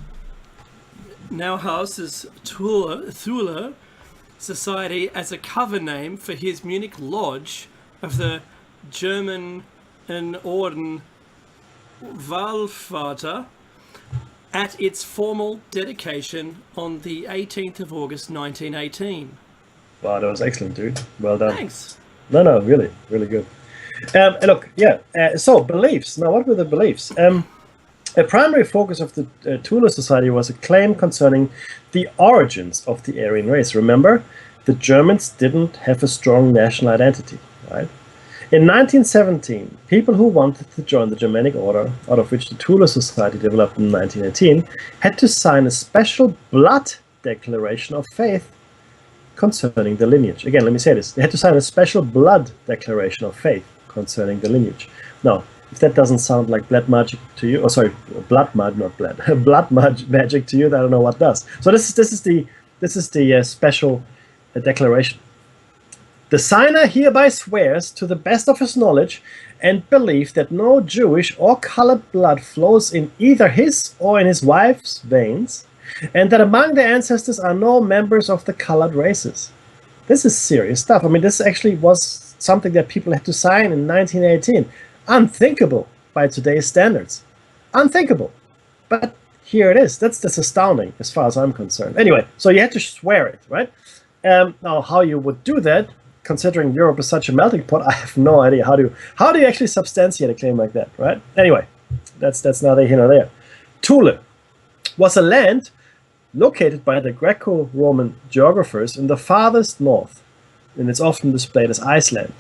Nauhaus's Thule Society as a cover name for his Munich lodge of the Germanenorden Wahlvater at its formal dedication on the 18th of August 1918. Wow, that was excellent, dude. Well done. Thanks. No, really, really good. So beliefs. Now, what were the beliefs? A primary focus of the Thule Society was a claim concerning the origins of the Aryan race. Remember, the Germans didn't have a strong national identity, right? In 1917, people who wanted to join the Germanic order, out of which the Thule Society developed in 1918, had to sign a special blood declaration of faith concerning the lineage. Again, let me say this. They had to sign a special blood declaration of faith concerning the lineage. Now, if that doesn't sound like blood magic to you, blood magic to you, I don't know what does. So this is the special declaration. The signer hereby swears to the best of his knowledge and belief that no Jewish or colored blood flows in either his or in his wife's veins, and that among the ancestors are no members of the colored races. This is serious stuff. I mean, this actually was something that people had to sign in 1918. Unthinkable by today's standards. Unthinkable. But here it is. That's astounding as far as I'm concerned. Anyway, so you had to swear it, right? Now, how you would do that, considering Europe is such a melting pot, I have no idea. How do you actually substantiate a claim like that, right? Anyway, that's neither here nor there. Thule was a land located by the Greco-Roman geographers in the farthest north, and it's often displayed as Iceland.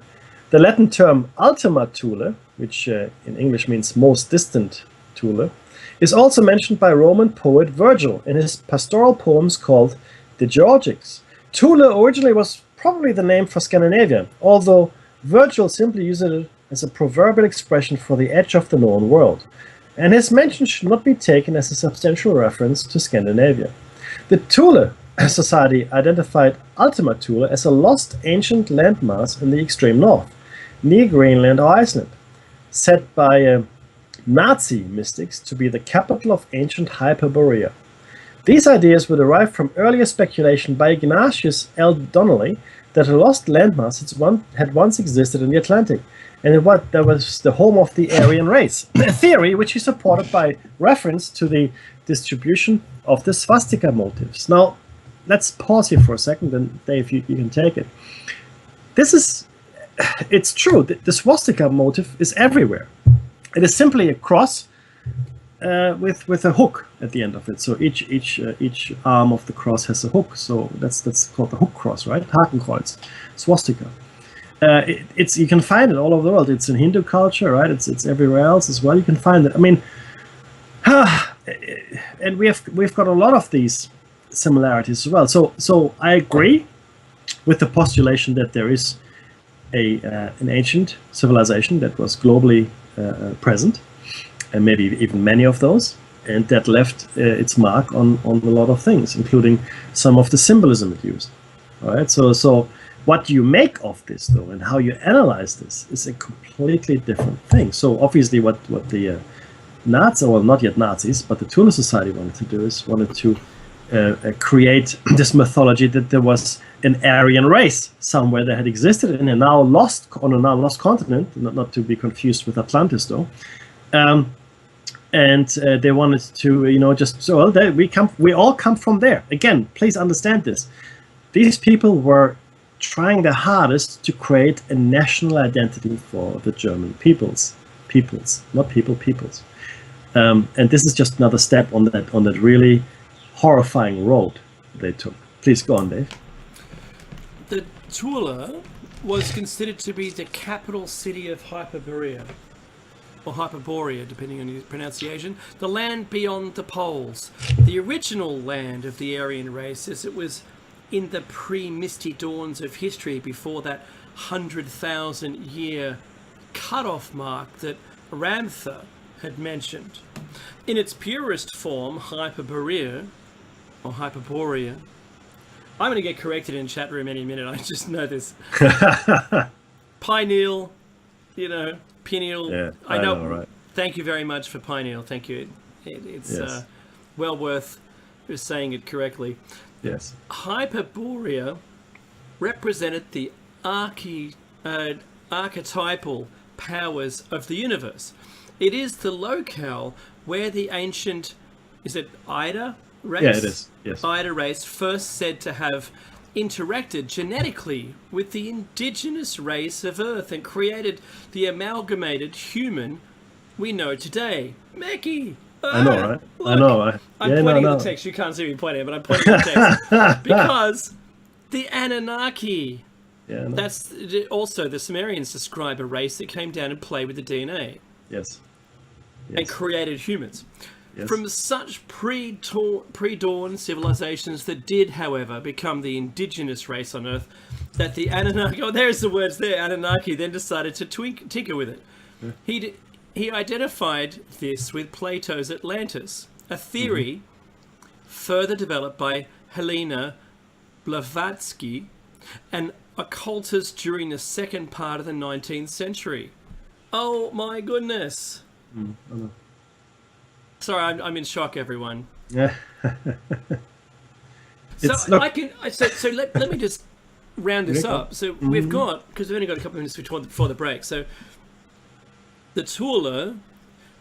The Latin term Ultima Thule, which in English means most distant Thule, is also mentioned by Roman poet Virgil in his pastoral poems called the Georgics. Thule originally was probably the name for Scandinavia, although Virgil simply used it as a proverbial expression for the edge of the known world, and his mention should not be taken as a substantial reference to Scandinavia. The Thule Society identified Ultima Thule as a lost ancient landmass in the extreme north, near Greenland or Iceland, said by Nazi mystics to be the capital of ancient Hyperborea. These ideas were derived from earlier speculation by Ignatius L. Donnelly that a lost landmass had once existed in the Atlantic, and that was the home of the Aryan race, a theory which he supported by reference to the distribution of the swastika motifs. Now, let's pause here for a second, and Dave, you can take it. It's true, the swastika motif is everywhere. It is simply a cross with a hook at the end of it. So each arm of the cross has a hook. So that's called the hook cross, right? Hakenkreuz, swastika. It's you can find it all over the world. It's in Hindu culture, right? It's everywhere else as well. You can find it. I mean, and we've got a lot of these similarities as well. So I agree with the postulation that there is an ancient civilization that was globally present, and maybe even many of those, and that left its mark on a lot of things, including some of the symbolism it used. All right, so what you make of this, though, and how you analyze this is a completely different thing. So obviously what the Nazis, well, not yet Nazis, but the Thule Society wanted to create this mythology that there was an Aryan race somewhere that had existed in a now lost continent, not to be confused with Atlantis, though. And they wanted to, just so we all come from there. Again, please understand this. These people were trying their hardest to create a national identity for the German peoples, not peoples. And this is just another step on that really horrifying road they took. Please go on, Dave. The Thule was considered to be the capital city of Hyperborea, or Hyperborea, depending on your pronunciation, the land beyond the poles, the original land of the Aryan race, as it was in the pre-misty dawns of history before that 100,000-year cut-off mark that Ramtha had mentioned. In its purest form, Hyperborea, or Hyperborea, I'm going to get corrected in chat room any minute, I just know this. Pineal, pineal. Yeah, I know, right. Thank you very much for pineal, thank you. It's yes. Well worth saying it correctly. Yes. Hyperborea represented the archetypal powers of the universe. It is the locale where the ancient, is it Ida race? Yeah, it is. Yes. Ida race first said to have interacted genetically with the indigenous race of Earth and created the amalgamated human we know today. Mickey! I know, right? Look, I know. Right? I'm pointing at the text. You can't see me pointing, but I'm pointing at the text. Because the Anunnaki. Yeah, that's also, the Sumerians describe a race that came down and played with the DNA. Yes. And created humans. Yes. From such pre-dawn civilizations that did, however, become the indigenous race on Earth, that the Anunnaki, there's the words there, Anunnaki, then decided to tinker with it. Yeah. He identified this with Plato's Atlantis, a theory further developed by Helena Blavatsky and occultists during the second part of the 19th century. Oh my goodness. I know. Sorry, I'm in shock, everyone. Yeah. So let me just round this up. So we've got, because we've only got a couple of minutes before the break. So the Thule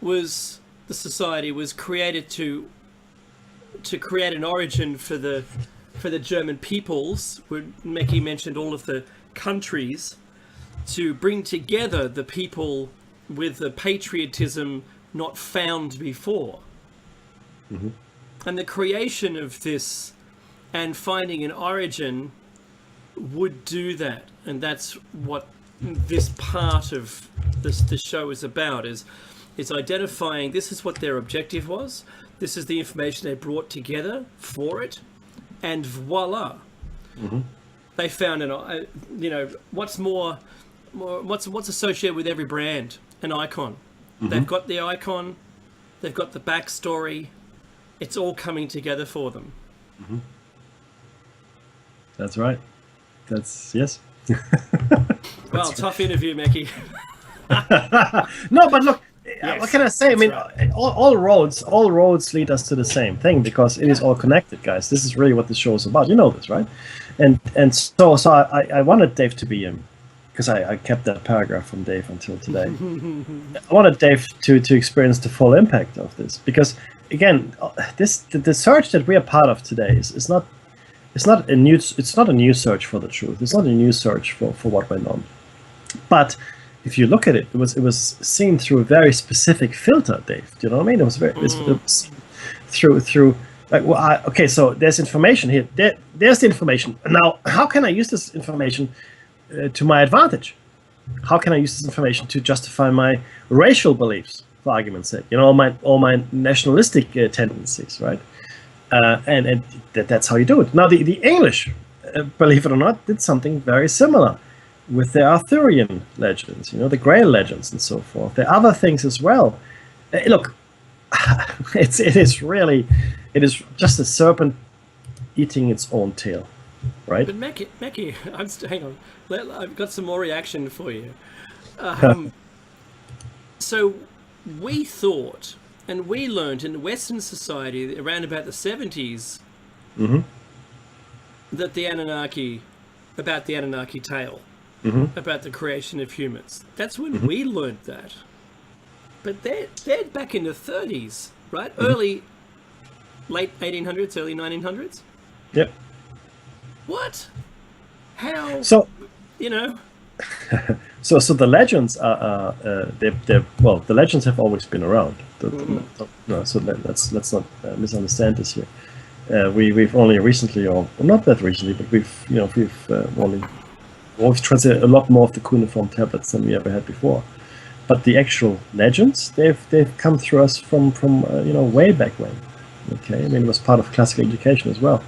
was, the society was created to create an origin for the German peoples. Where Mickey mentioned all of the countries, to bring together the people with the patriotism not found before. And the creation of this and finding an origin would do that. And that's what this part of the show is about, is identifying this is what their objective was, this is the information they brought together for it, and voila. They found what's associated with every brand, an icon. They've got the icon, they've got the backstory, it's all coming together for them. That's right. Yes. Well, tough interview, Mickey. No, but look, what can I say? I mean, right. all roads lead us to the same thing, because it is all connected, guys. This is really what the show is about. You know this, right? And so I wanted Dave to be because I kept that paragraph from Dave until today. I wanted Dave to experience the full impact of this, because again, the search that we are part of today is not a new search for the truth. It's not a new search for what went on. But if you look at it, it was seen through a very specific filter, Dave. Do you know what I mean? It was it was seen through like, well, okay, so there's information here. There's the information. Now, how can I use this information to my advantage? How can I use this information to justify my racial beliefs, for argument's sake? You know, all my nationalistic tendencies, right? And that's how you do it. Now, the English, believe it or not, did something very similar with the Arthurian legends, you know, the Grail legends and so forth. There are other things as well. Look, it is just a serpent eating its own tail, right? But Mackie, hang on. I've got some more reaction for you. So we thought, and we learned in Western society around about the 70s, that the Anunnaki tale, about the creation of humans. That's when we learned that. But they're back in the 30s, right? Late 1800s, early 1900s? Yep. What? How? So, you know... So the legends are the legends have always been around. No, so let's not misunderstand this here. We've only recently, or not that recently, but we've translated a lot more of the cuneiform tablets than we ever had before. But the actual legends, they've come through us from way back when. Okay, I mean, it was part of classical education as well,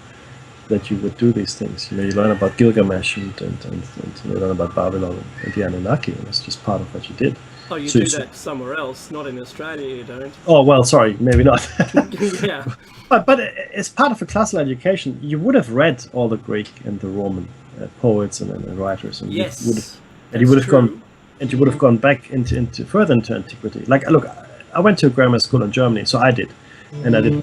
that you would do these things. You know, you learn about Gilgamesh and you learn about Babylon and the Anunnaki. It was just part of what you did. Oh, you do that somewhere else, not in Australia, you don't. Oh, well, sorry, maybe not. Yeah. But as part of a classical education, you would have read all the Greek and the Roman poets and writers, and yes, you would have gone back into further into antiquity. Like, look, I went to a grammar school in Germany, so I did. And I did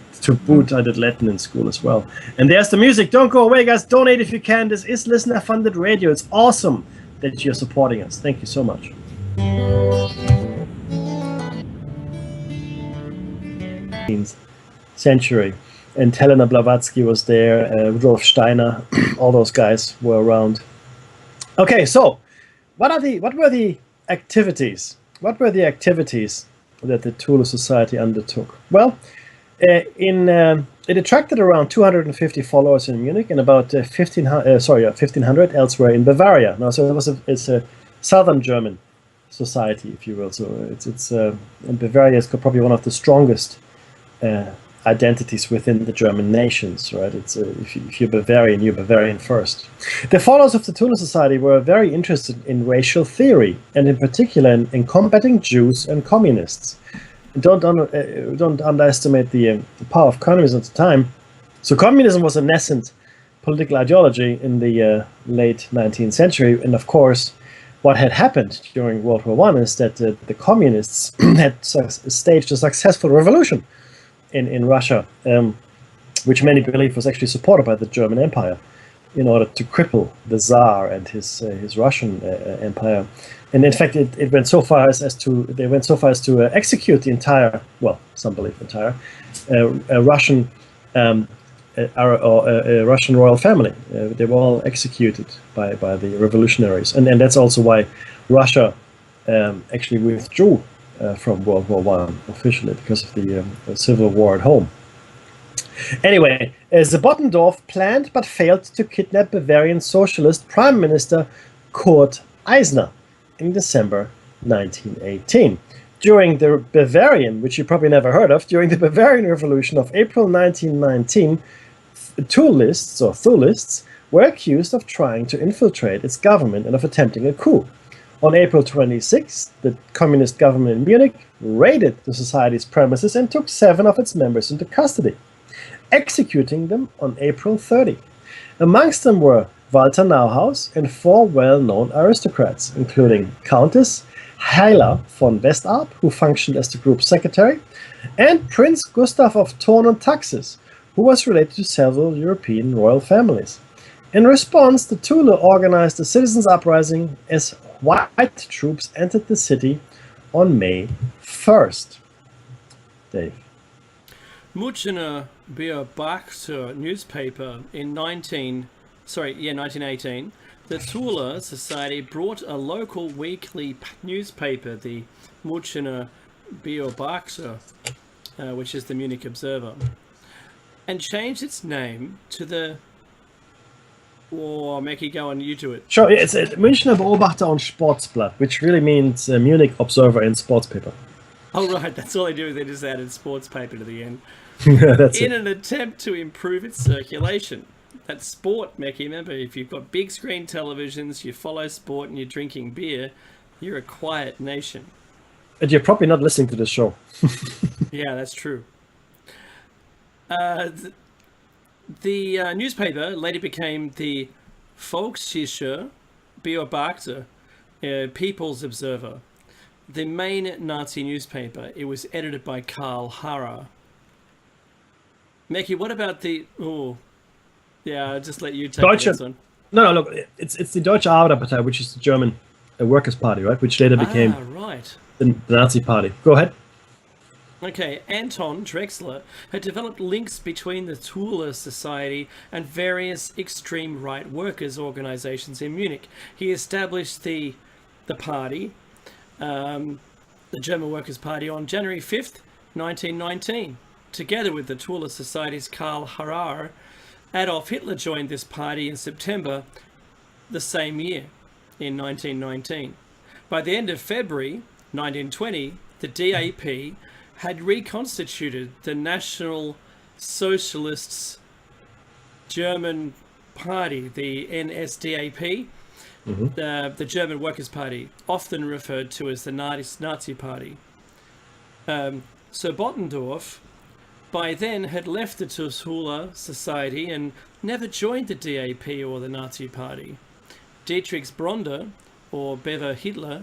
Latin in school as well. And there's the music. Don't go away, guys. Donate if you can. This is Listener Funded Radio. It's awesome that you're supporting us. Thank you so much. Century, and Helena Blavatsky was there. Rudolf Steiner, all those guys were around. Okay, so what were the activities? What were the activities that the Thule Society undertook? Well, it attracted around 250 followers in Munich and about 1,500 elsewhere in Bavaria. Now, so it's a southern German society, if you will. So and Bavaria is probably one of the strongest identities within the German nations, right? It's if you're Bavarian, you're Bavarian first. The followers of the Thule Society were very interested in racial theory, and in particular in combating Jews and communists. Don't underestimate the power of communism at the time. So communism was a nascent political ideology in the late 19th century, and of course, what had happened during World War I is that the communists had staged a successful revolution in Russia, which many believe was actually supported by the German Empire, in order to cripple the Tsar and his Russian empire. And in fact, it went so far as to execute the entire, well, some believe entire, Russian Russian royal family. They were all executed by the revolutionaries, and that's also why Russia actually withdrew from World War I officially, because of the civil war at home. Anyway, Zebottendorf planned but failed to kidnap Bavarian socialist Prime Minister Kurt Eisner in December 1918. During the Bavarian, which you probably never heard of, during the Bavarian Revolution of April 1919, Thulists were accused of trying to infiltrate its government and of attempting a coup. On April 26, the communist government in Munich raided the society's premises and took 7 of its members into custody, executing them on April 30. Amongst them were Walter Neuhaus and 4 well-known aristocrats, including Countess Heiler von Westarp, who functioned as the group's secretary, and Prince Gustav of Thurn und Taxis, who was related to several European royal families. In response, the Thule organized a citizens' uprising as white troops entered the city on May 1st. Dave. Münchner Beobachter newspaper in 1918, the Tula Society brought a local weekly newspaper, the Münchner Beobachter, which is the Munich Observer, and changed its name to the... Mickey, go on, you do it. Sure, it's Münchner Beobachter und Sportsblatt, which really means Munich Observer and Sports Paper. Oh, right, that's all they do. They just added sports paper to the end. That's in it. an attempt to improve its circulation. That's sport, Mickey. Remember, if you've got big screen televisions, you follow sport and you're drinking beer, you're a quiet nation. And you're probably not listening to the show. Yeah, that's true. The newspaper later became the Volksische Beobachter, People's Observer, the main Nazi newspaper. It was edited by Karl Harrer. Mickey, what about the... Oh, yeah, I'll just let you take this one. No, look, it's the Deutsche Arbeiterpartei, which is the German Workers' Party, right? Which later became right. the Nazi Party. Go ahead. Okay, Anton Drexler had developed links between the Tula Society and various extreme right workers' organizations in Munich. He established the party, the German Workers' Party, on January 5th, 1919. Together with the Tula Society's Karl Harrer, Adolf Hitler joined this party in September the same year, in 1919. By the end of February 1920, the DAP had reconstituted the National Socialists German Party, the NSDAP, the German Workers' Party, often referred to as the Nazi Party. So Bottendorf, by then, had left the Tula Society and never joined the DAP or the Nazi Party. Dietrich Bronder, or Bever Hitler,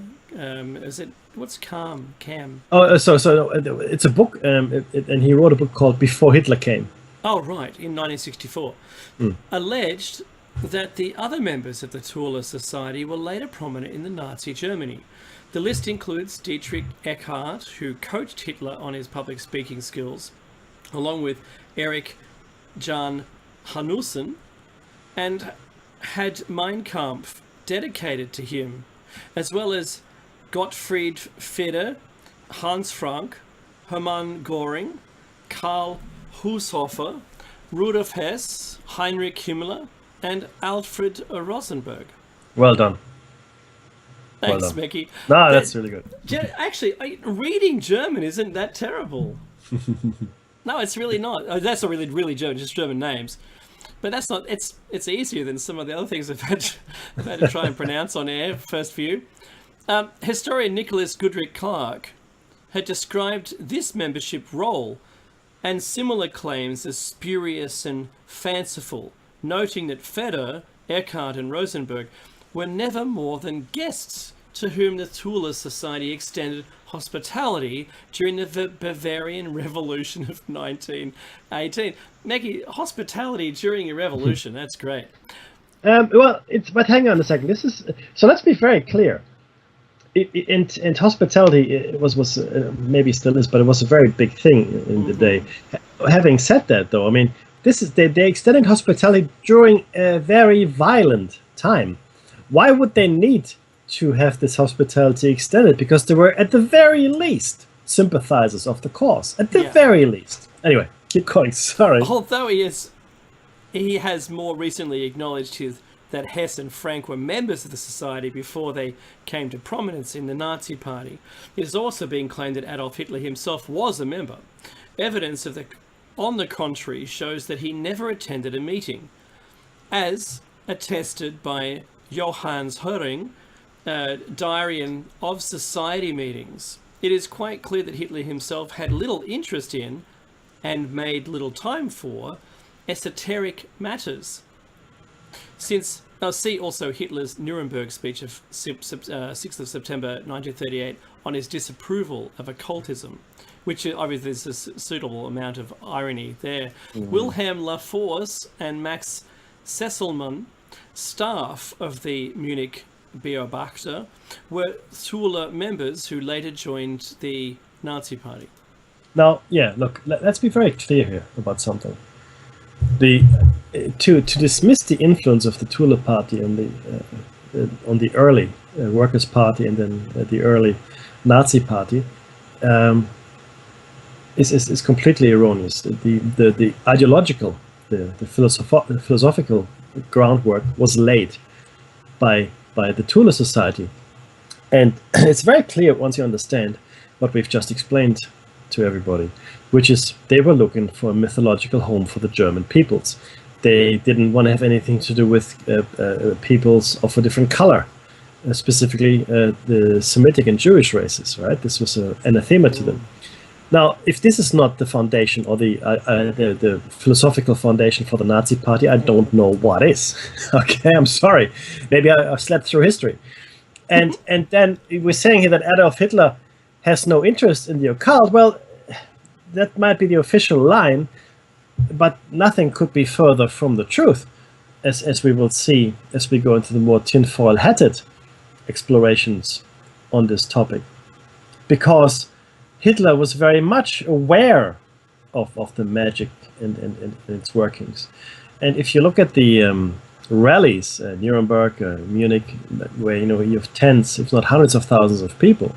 what's Cam? Oh, so it's a book, and he wrote a book called Before Hitler Came. Oh, right, in 1964. Alleged that the other members of the Tula Society were later prominent in the Nazi Germany. The list includes Dietrich Eckart, who coached Hitler on his public speaking skills, along with Erich Jan Hanussen, and had Mein Kampf dedicated to him, as well as Gottfried Feder, Hans Frank, Hermann Göring, Karl Haushofer, Rudolf Hess, Heinrich Himmler, and Alfred Rosenberg. Well done. Thanks, well done. Mickey. No, that's really good. Actually, reading German isn't that terrible. No, it's really not. That's not really German, just German names. But that's not. It's easier than some of the other things I've had to try and pronounce on air. First few. Historian Nicholas Goodrich Clark had described this membership role and similar claims as spurious and fanciful, noting that Feder, Eckart, and Rosenberg were never more than guests to whom the Tula Society extended hospitality during the Bavarian Revolution of 1918. Maggie, hospitality during a revolution, that's great. But hang on a second. So let's be very clear. And hospitality was maybe still is, but it was a very big thing in the day. Having said that, though, I mean, they extended hospitality during a very violent time. Why would they need to have this hospitality extended? Because they were, at the very least, sympathizers of the cause. At the very least. Anyway, keep going. Sorry. Although he has more recently acknowledged that Hess and Frank were members of the society before they came to prominence in the Nazi Party. It has also been claimed that Adolf Hitler himself was a member. Evidence on the contrary shows that he never attended a meeting, as attested by Johannes Höring, diary of society meetings. It is quite clear that Hitler himself had little interest in, and made little time for, esoteric matters. See also Hitler's Nuremberg speech of 6th of September 1938 on his disapproval of occultism, which obviously there's a suitable amount of irony there. Wilhelm Laforce and Max Sesselmann, staff of the Munich Beobachter, were Tula members who later joined the Nazi Party. Now, look, let's be very clear here about something. to dismiss the influence of the Tulip Party on the early Workers' Party and then the early Nazi Party is completely erroneous. The ideological, the philosophical groundwork was laid by the Tulip Society, and it's very clear once you understand what we've just explained to everybody, which is they were looking for a mythological home for the German peoples. They didn't want to have anything to do with peoples of a different color, specifically the Semitic and Jewish races, right? This was an anathema to them. Now, if this is not the foundation or the philosophical foundation for the Nazi Party, I don't know what is. Okay, I'm sorry. Maybe I've slept through history. And then we're saying here that Adolf Hitler has no interest in the occult. Well, that might be the official line, but nothing could be further from the truth, as we will see as we go into the more tinfoil-hatted explorations on this topic. Because Hitler was very much aware of the magic and its workings. And if you look at the rallies, Nuremberg, Munich, where you have tens, if not hundreds of thousands of people,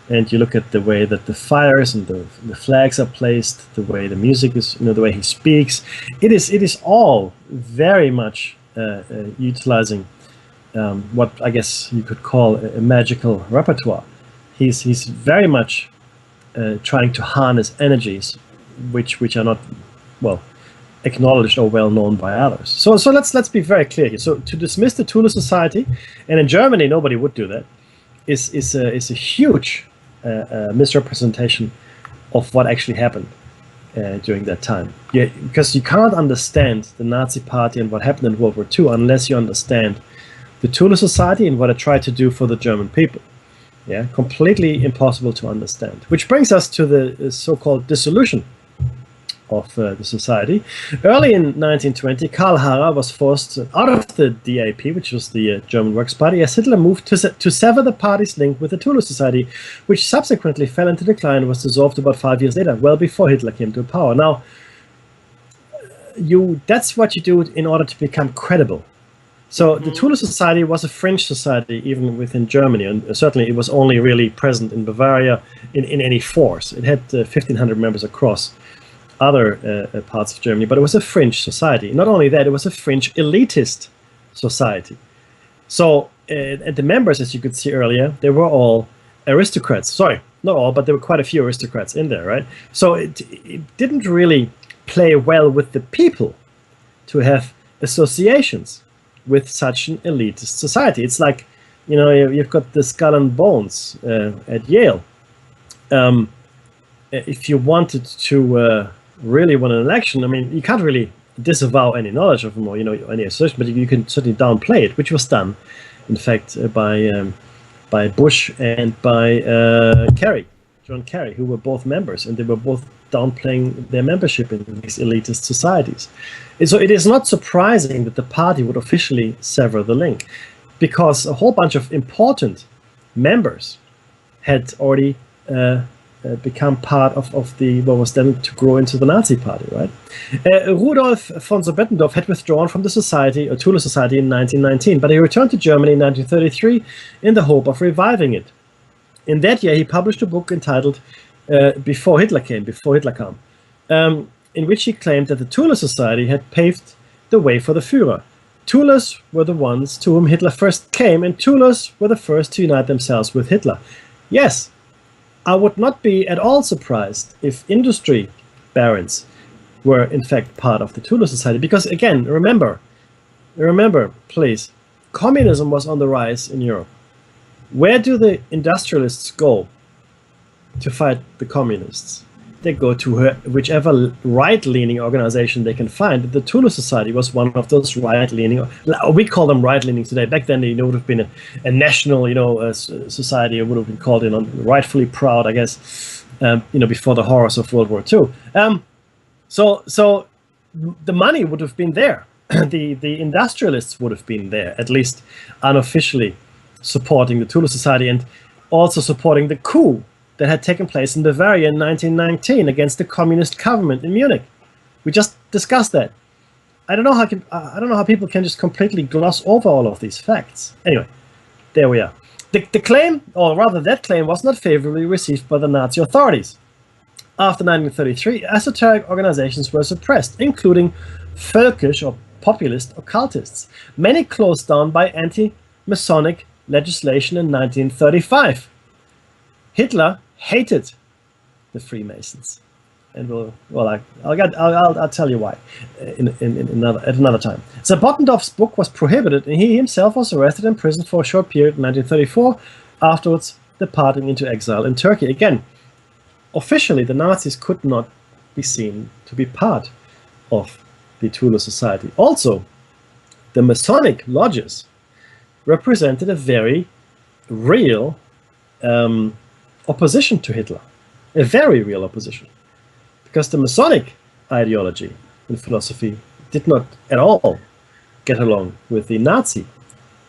and you look at the way that the fires and the flags are placed, the way the music is, the way he speaks, it is all very much utilizing what I guess you could call a magical repertoire. He's very much trying to harness energies which are not well acknowledged or well known by others. So let's be very clear here. So to dismiss the Tulip Society, and in Germany nobody would do that, is a huge misrepresentation of what actually happened during that time. Yeah, because you can't understand the Nazi Party and what happened in World War II unless you understand the Tulip Society and what it tried to do for the German people. Yeah, completely impossible to understand. Which brings us to the so-called dissolution of the society. Early in 1920, Karl Harrer was forced out of the DAP, which was the German Works' Party, as Hitler moved to sever the party's link with the Tulip Society, which subsequently fell into decline and was dissolved about 5 years later, well before Hitler came to power. Now, that's what you do in order to become credible. So the Tulip Society was a fringe society even within Germany, and certainly it was only really present in Bavaria in any force. It had 1,500 members across other parts of Germany, but it was a fringe society. Not only that, it was a fringe elitist society. So and the members, as you could see earlier, they were all aristocrats. Sorry, not all, but there were quite a few aristocrats in there, right? So it didn't really play well with the people to have associations with such an elitist society. It's like, you've got the Skull and Bones at Yale. If you wanted to really win an election, I mean, you can't really disavow any knowledge of them or any association, but you can certainly downplay it, which was done, in fact, by Bush and by John Kerry, who were both members, and they were both downplaying their membership in these elitist societies. And so it is not surprising that the party would officially sever the link, because a whole bunch of important members had already become part of what was then to grow into the Nazi Party, right? Rudolf von Bettendorf had withdrawn from the society, or Tulip Society, in 1919, but he returned to Germany in 1933 in the hope of reviving it. In that year, he published a book entitled Before Hitler Came, in which he claimed that the Tulip Society had paved the way for the Führer. Tulips were the ones to whom Hitler first came, and Tulips were the first to unite themselves with Hitler. Yes, I would not be at all surprised if industry barons were in fact part of the Tulip Society, because again, remember, please, communism was on the rise in Europe. Where do the industrialists go to fight the communists? They go to whichever right-leaning organization they can find. The Tulip Society was one of those right-leaning. We call them right-leaning today. Back then, it would have been a national, society. It would have been called, rightfully proud, I guess, before the horrors of World War II. So the money would have been there. The industrialists would have been there, at least unofficially, supporting the Tulip Society and also supporting the coup that had taken place in Bavaria in 1919 against the communist government in Munich. We just discussed that. I don't know how people can just completely gloss over all of these facts. Anyway, there we are. The claim, or rather that claim, was not favorably received by the Nazi authorities. After 1933, esoteric organizations were suppressed, including Völkisch or populist occultists. Many closed down by anti-Masonic legislation in 1935. Hitler hated the Freemasons, and I'll tell you why at another time. Zabottendorf's book was prohibited, and he himself was arrested and imprisoned for a short period in 1934, afterwards departing into exile in Turkey. Again, officially, the Nazis could not be seen to be part of the Thule Society. Also, the Masonic lodges represented a very real opposition to Hitler, a very real opposition, because the Masonic ideology and philosophy did not at all get along with the Nazi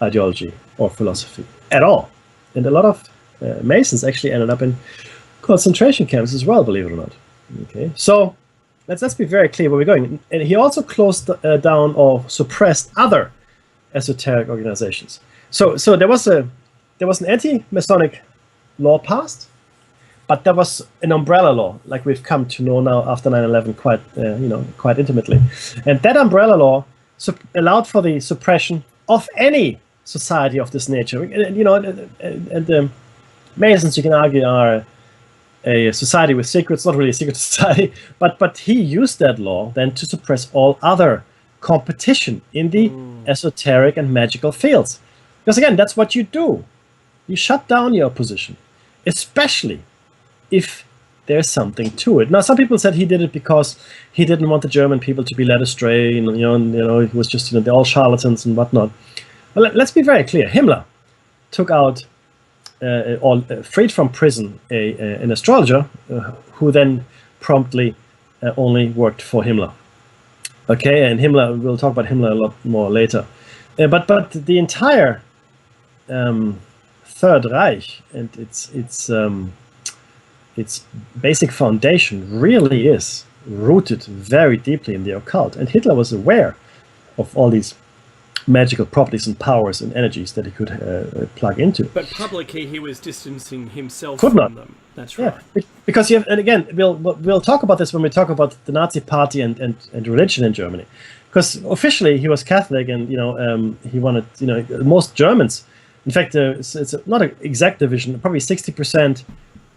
ideology or philosophy at all. And a lot of Masons actually ended up in concentration camps as well, believe it or not. Okay, so let's be very clear where we're going. And he also closed down or suppressed other esoteric organizations. So there was an anti-Masonic law passed, but there was an umbrella law, like we've come to know now after 9/11 quite intimately. And that umbrella law allowed for the suppression of any society of this nature. And the Masons, you can argue, are a society with secrets, not really a secret society, but he used that law then to suppress all other competition in the esoteric and magical fields. Because again, that's what you do. You shut down your opposition, especially if there's something to it. Now, some people said he did it because he didn't want the German people to be led astray, he was just, they're all charlatans and whatnot. Well, let's be very clear. Himmler took out freed from prison an astrologer who then promptly only worked for Himmler. Okay, and Himmler, we'll talk about Himmler a lot more later. But the entire Third Reich and its basic foundation really is rooted very deeply in the occult. And Hitler was aware of all these magical properties and powers and energies that he could plug into. But publicly, he was distancing himself from them. That's right. Yeah, because and again, we'll talk about this when we talk about the Nazi Party and religion in Germany. Because officially he was Catholic, and he wanted most Germans. In fact, it's not an exact division. Probably 60%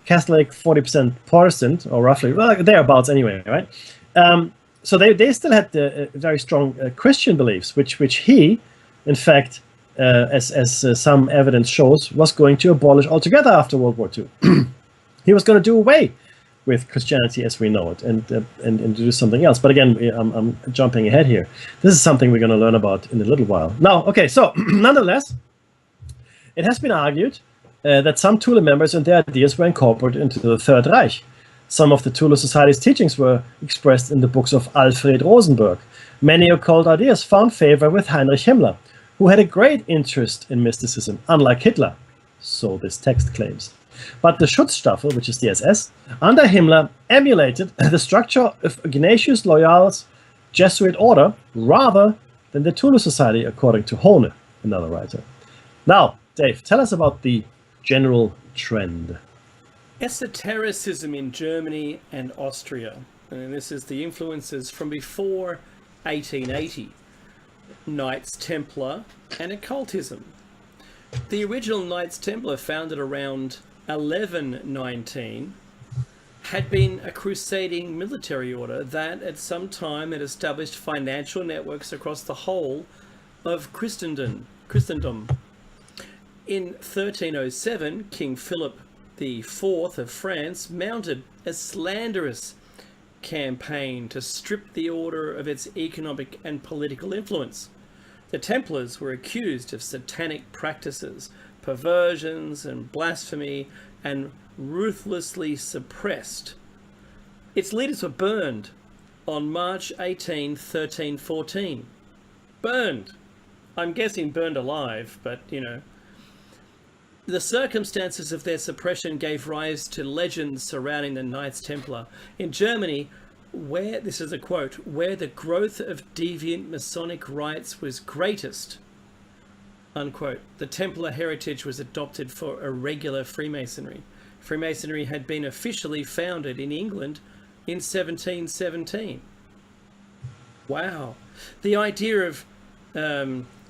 Catholic, 40% Protestant, or roughly, well, thereabouts anyway, right? So they still had very strong Christian beliefs, which he, in fact, as some evidence shows, was going to abolish altogether after World War II. He was going to do away with Christianity as we know it and do something else. But again, I'm jumping ahead here. This is something we're going to learn about in a little while. Now, okay, so nonetheless, it has been argued that some Thule members and their ideas were incorporated into the Third Reich. Some of the Thule Society's teachings were expressed in the books of Alfred Rosenberg. Many occult ideas found favor with Heinrich Himmler, who had a great interest in mysticism, unlike Hitler, so this text claims. But the Schutzstaffel, which is the SS, under Himmler emulated the structure of Ignatius Loyal's Jesuit order rather than the Thule Society, according to Hone, another writer. Now, Dave, tell us about the general trend. Esotericism in Germany and Austria, and this is the influences from before 1880, Knights Templar and occultism. The original Knights Templar, founded around 1119, had been a crusading military order that at some time had established financial networks across the whole of Christendom. In 1307, King Philip IV of France mounted a slanderous campaign to strip the order of its economic and political influence. The Templars were accused of satanic practices, perversions and blasphemy, and ruthlessly suppressed. Its leaders were burned on March 18, 1314. Burned. I'm guessing burned alive, but The circumstances of their suppression gave rise to legends surrounding the Knights Templar. In Germany, where, this is a quote, where the growth of deviant Masonic rites was greatest, unquote, the Templar heritage was adopted for irregular Freemasonry. Freemasonry had been officially founded in England in 1717. Wow. The idea of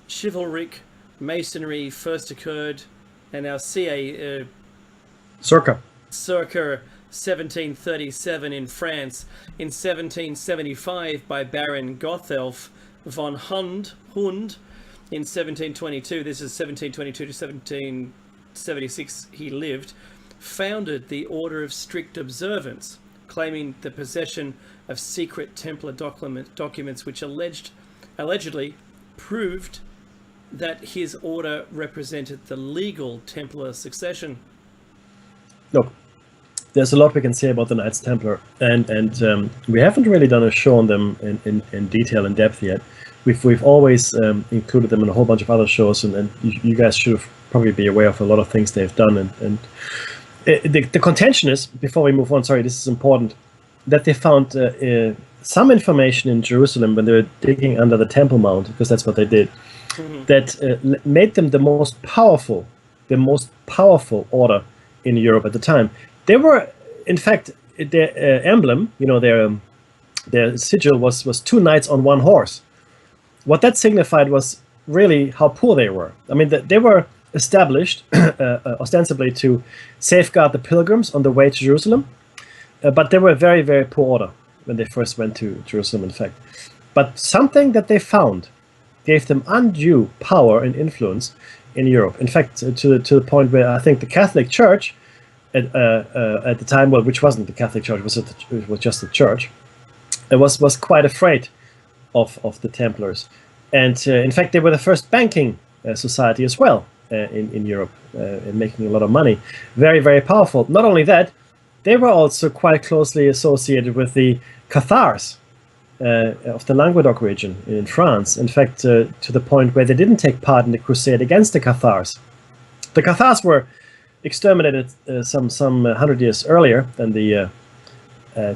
chivalric Masonry first occurred, and our CA circa 1737 in France, in 1775 by Baron Gothelf von Hund, in 1722, this is 1722 to 1776 he lived, founded the Order of Strict Observance, claiming the possession of secret Templar documents which allegedly proved that his order represented the legal Templar succession. Look, there's a lot we can say about the Knights Templar, and we haven't really done a show on them in detail, in depth yet. We've always included them in a whole bunch of other shows, and you guys should probably be aware of a lot of things they've done. And the contention is, before we move on, sorry, this is important, that they found some information in Jerusalem when they were digging under the Temple Mount, because that's what they did, that made them the most powerful order in Europe at the time. They were, in fact, their emblem, their sigil was two knights on one horse. What that signified was really how poor they were. I mean, they were established ostensibly to safeguard the pilgrims on the way to Jerusalem, but they were a very, very poor order when they first went to Jerusalem, in fact. But something that they found gave them undue power and influence in Europe. In fact, to the point where I think the Catholic Church at the time, well, which wasn't the Catholic Church, it was just the church, it was quite afraid of the Templars. And in fact, they were the first banking society as well in Europe, and making a lot of money. Very, very powerful. Not only that, they were also quite closely associated with the Cathars of the Languedoc region in France. In fact, to the point where they didn't take part in the crusade against the Cathars. The Cathars were exterminated some 100 years earlier than the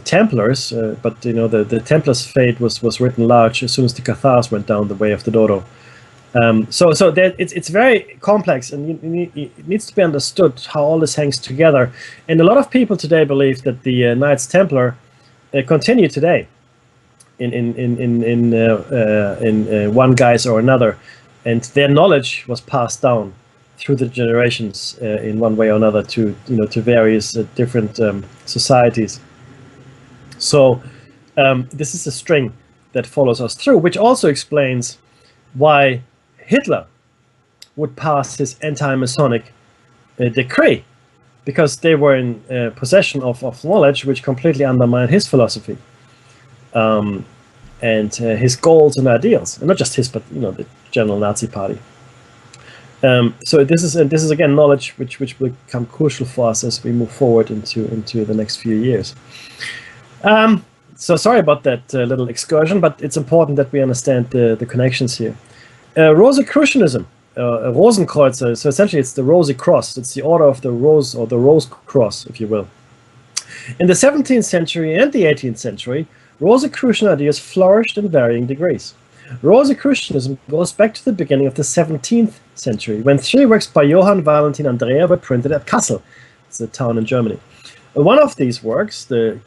Templars, but the Templars' fate was written large as soon as the Cathars went down the way of the Dodo. So it's very complex, and it needs to be understood how all this hangs together. And a lot of people today believe that the Knights Templar continue today in one guise or another, and their knowledge was passed down through the generations in one way or another to various different societies. So this is a string that follows us through, which also explains why Hitler would pass his anti-Masonic decree, because they were in possession of knowledge which completely undermined his philosophy and his goals and ideals, and not just his, but the general Nazi party. So this is again knowledge which will become crucial for us as we move forward into the next few years. So sorry about that little excursion, but it's important that we understand the connections here. Rosicrucianism, Rosenkreuz, so essentially it's the Rosy Cross. It's the order of the Rose, or the Rose Cross, if you will. In the 17th century and the 18th century, Rosicrucian ideas flourished in varying degrees. Rosicrucianism goes back to the beginning of the 17th century, when 3 works by Johann Valentin Andrea were printed at Kassel. It's a town in Germany. One of these works, the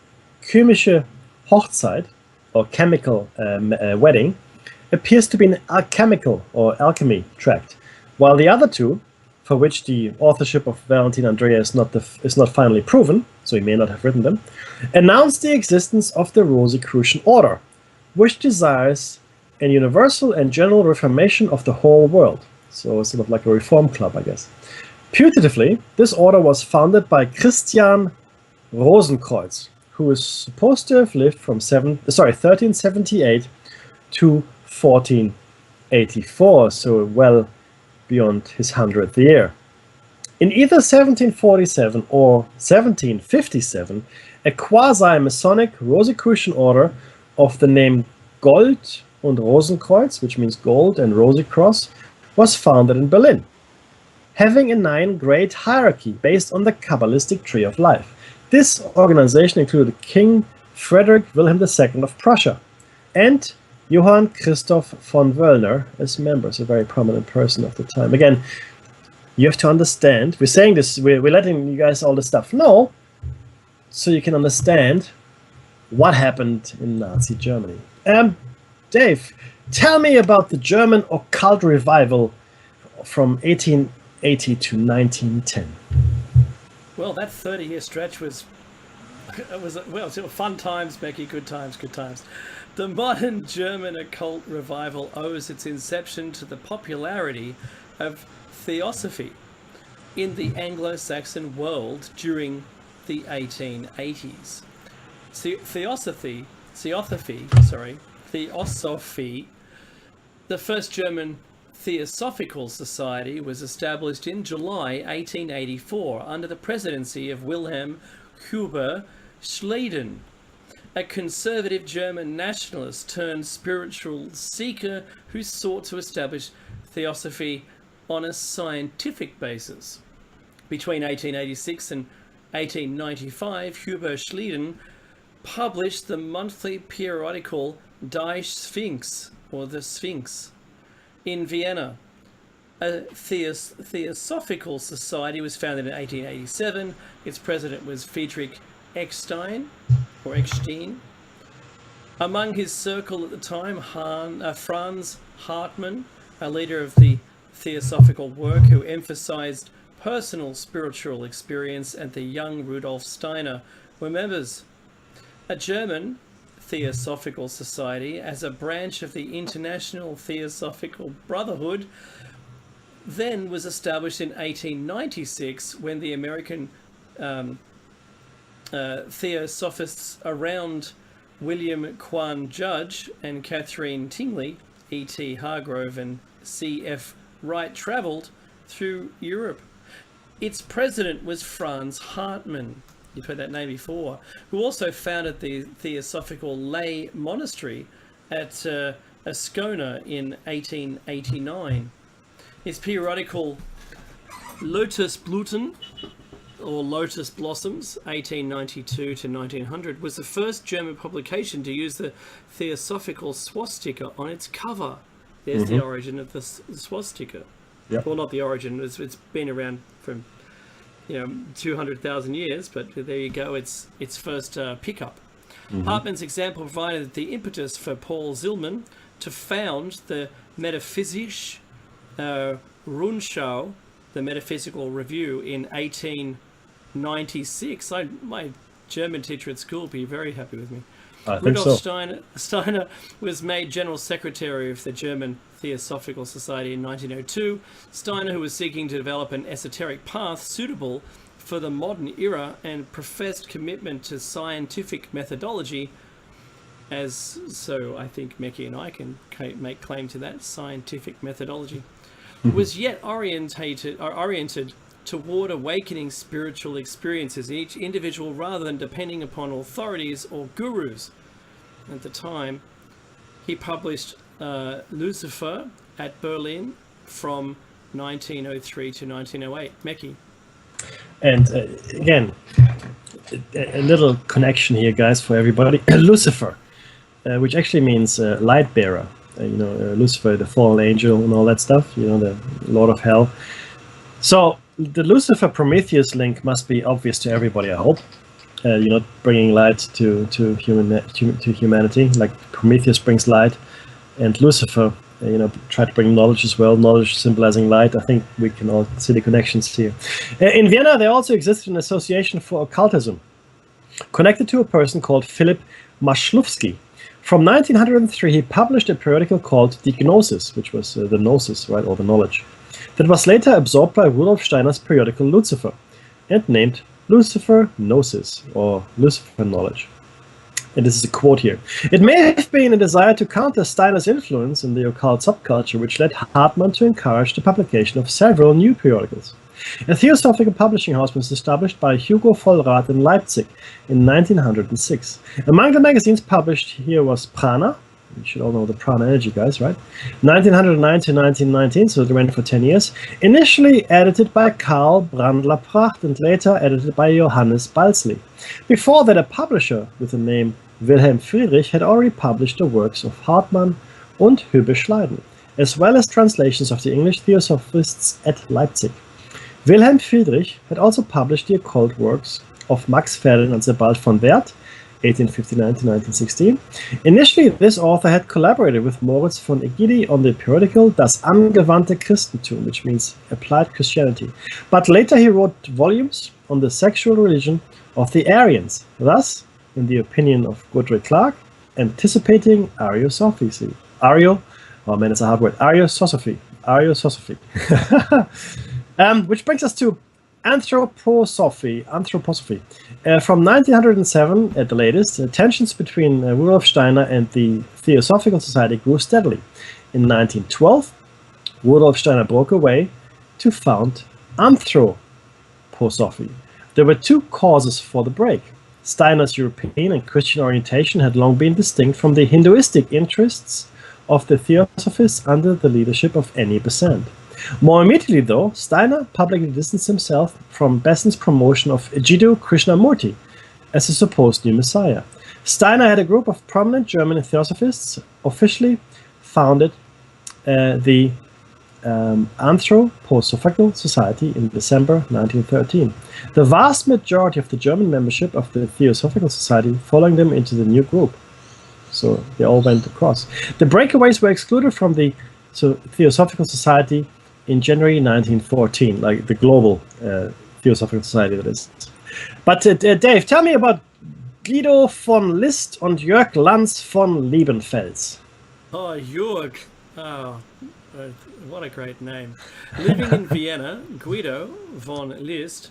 Chemische Hochzeit, or chemical wedding, appears to be an alchemical or alchemy tract, while the other two, for which the authorship of Valentin Andrea is not finally proven, so he may not have written them, announce the existence of the Rosicrucian order, which desires a universal and general reformation of the whole world. So sort of like a reform club, I guess. Putatively, this order was founded by Christian Rosenkreuz, who is supposed to have lived from 1378 to 1484, so well beyond his 100th year. In either 1747 or 1757, a quasi-Masonic Rosicrucian order of the name Gold und Rosenkreuz, which means gold and Rosy Cross, was founded in Berlin, having a 9-grade hierarchy based on the Kabbalistic tree of life. This organization included King Frederick Wilhelm II of Prussia, and Johann Christoph von Wöllner as members, a very prominent person of the time. Again, you have to understand, we're saying this, we're letting you guys all this stuff know, so you can understand what happened in Nazi Germany. Dave, tell me about the German occult revival from 1880 to 1910. Well, that 30-year stretch was fun times, Becky, good times. The modern German occult revival owes its inception to the popularity of theosophy in the Anglo-Saxon world during the 1880s. Theosophy, the first German Theosophical Society, was established in July 1884 under the presidency of Wilhelm Huber Schleiden, a conservative German nationalist turned spiritual seeker who sought to establish theosophy on a scientific basis. Between 1886 and 1895, Huber Schleiden published the monthly periodical Die Sphinx, or the Sphinx, in Vienna. A Theosophical Society was founded in 1887. Its president was Friedrich Eckstein. Among his circle at the time, Franz Hartmann, a leader of the Theosophical work who emphasized personal spiritual experience, and the young Rudolf Steiner were members. A German Theosophical Society, as a branch of the International Theosophical Brotherhood, then was established in 1896 when the American Theosophists around William Quan Judge and Catherine Tingley, E.T. Hargrove and C.F. Wright traveled through Europe. Its president was Franz Hartmann, you've heard that name before, who also founded the Theosophical Lay Monastery at Ascona in 1889. His periodical Lotus Blüten, or Lotus Blossoms, 1892 to 1900, was the first German publication to use the Theosophical swastika on its cover. There's the origin of the swastika. Yep. Well, not the origin, it's been around from 200,000 years, but there you go, its first pickup. Hartmann's example provided the impetus for Paul Zillmann to found the Metaphysische Rundschau, the Metaphysical Review, in 1896. My German teacher at school would be very happy with me. Rudolf Steiner was made General Secretary of the German Theosophical Society in 1902. Steiner, who was seeking to develop an esoteric path suitable for the modern era and professed commitment to scientific methodology, so I think Meki and I can make claim to that, scientific methodology, was yet oriented toward awakening spiritual experiences in each individual rather than depending upon authorities or gurus. At the time, he published Lucifer at Berlin from 1903 to 1908. Meki. And again, a little connection here, guys, for everybody. Lucifer, which actually means light bearer. Lucifer, the fallen angel and all that stuff, the Lord of Hell. So the Lucifer Prometheus link must be obvious to everybody, I hope. Bringing light to humanity, like Prometheus brings light, and Lucifer, try to bring knowledge as well. Knowledge symbolizing light. I think we can all see the connections here. In Vienna, there also existed an association for occultism, connected to a person called Philip Maschlowski. From 1903, he published a periodical called Die Gnosis, which was the gnosis, right, or the knowledge, that was later absorbed by Rudolf Steiner's periodical Lucifer, and named Lucifer Gnosis, or Lucifer Knowledge. And this is a quote here. It may have been a desire to counter Steiner's influence in the occult subculture, which led Hartmann to encourage the publication of several new periodicals. A theosophical publishing house was established by Hugo Vollrath in Leipzig in 1906. Among the magazines published here was Prana, You should all know the prana energy, guys, right? 1909 to 1919, so it ran for 10 years. Initially edited by Karl Brandler-Pracht and later edited by Johannes Balsley. Before that, a publisher with the name Wilhelm Friedrich had already published the works of Hartmann und Hübbe Schleiden, as well as translations of the English Theosophists at Leipzig. Wilhelm Friedrich had also published the occult works of Max Ferdinand Sebald von Werth, 1859 to 1916. Initially, this author had collaborated with Moritz von Egidi on the periodical Das angewandte Christentum, which means applied Christianity. But later he wrote volumes on the sexual religion of the Aryans, thus, in the opinion of Godric Clark, anticipating Ariosophy. Oh man, it's a hard word. Ariosophy. Which brings us to Anthroposophy. From 1907, at the latest, tensions between Rudolf Steiner and the Theosophical Society grew steadily. In 1912, Rudolf Steiner broke away to found Anthroposophy. There were two causes for the break. Steiner's European and Christian orientation had long been distinct from the Hinduistic interests of the Theosophists under the leadership of Annie Besant. More immediately, though, Steiner publicly distanced himself from Besant's promotion of Jiddu Krishnamurti as a supposed new messiah. Steiner had a group of prominent German Theosophists officially founded the Anthroposophical Society in December 1913. The vast majority of the German membership of the Theosophical Society following them into the new group. So they all went across. The breakaways were excluded from the Theosophical Society in January 1914, like the global Theosophical Society, that is. But Dave, tell me about Guido von List and Jörg Lanz von Liebenfels. Oh, Jörg. Oh, what a great name. Living in Vienna, Guido von List,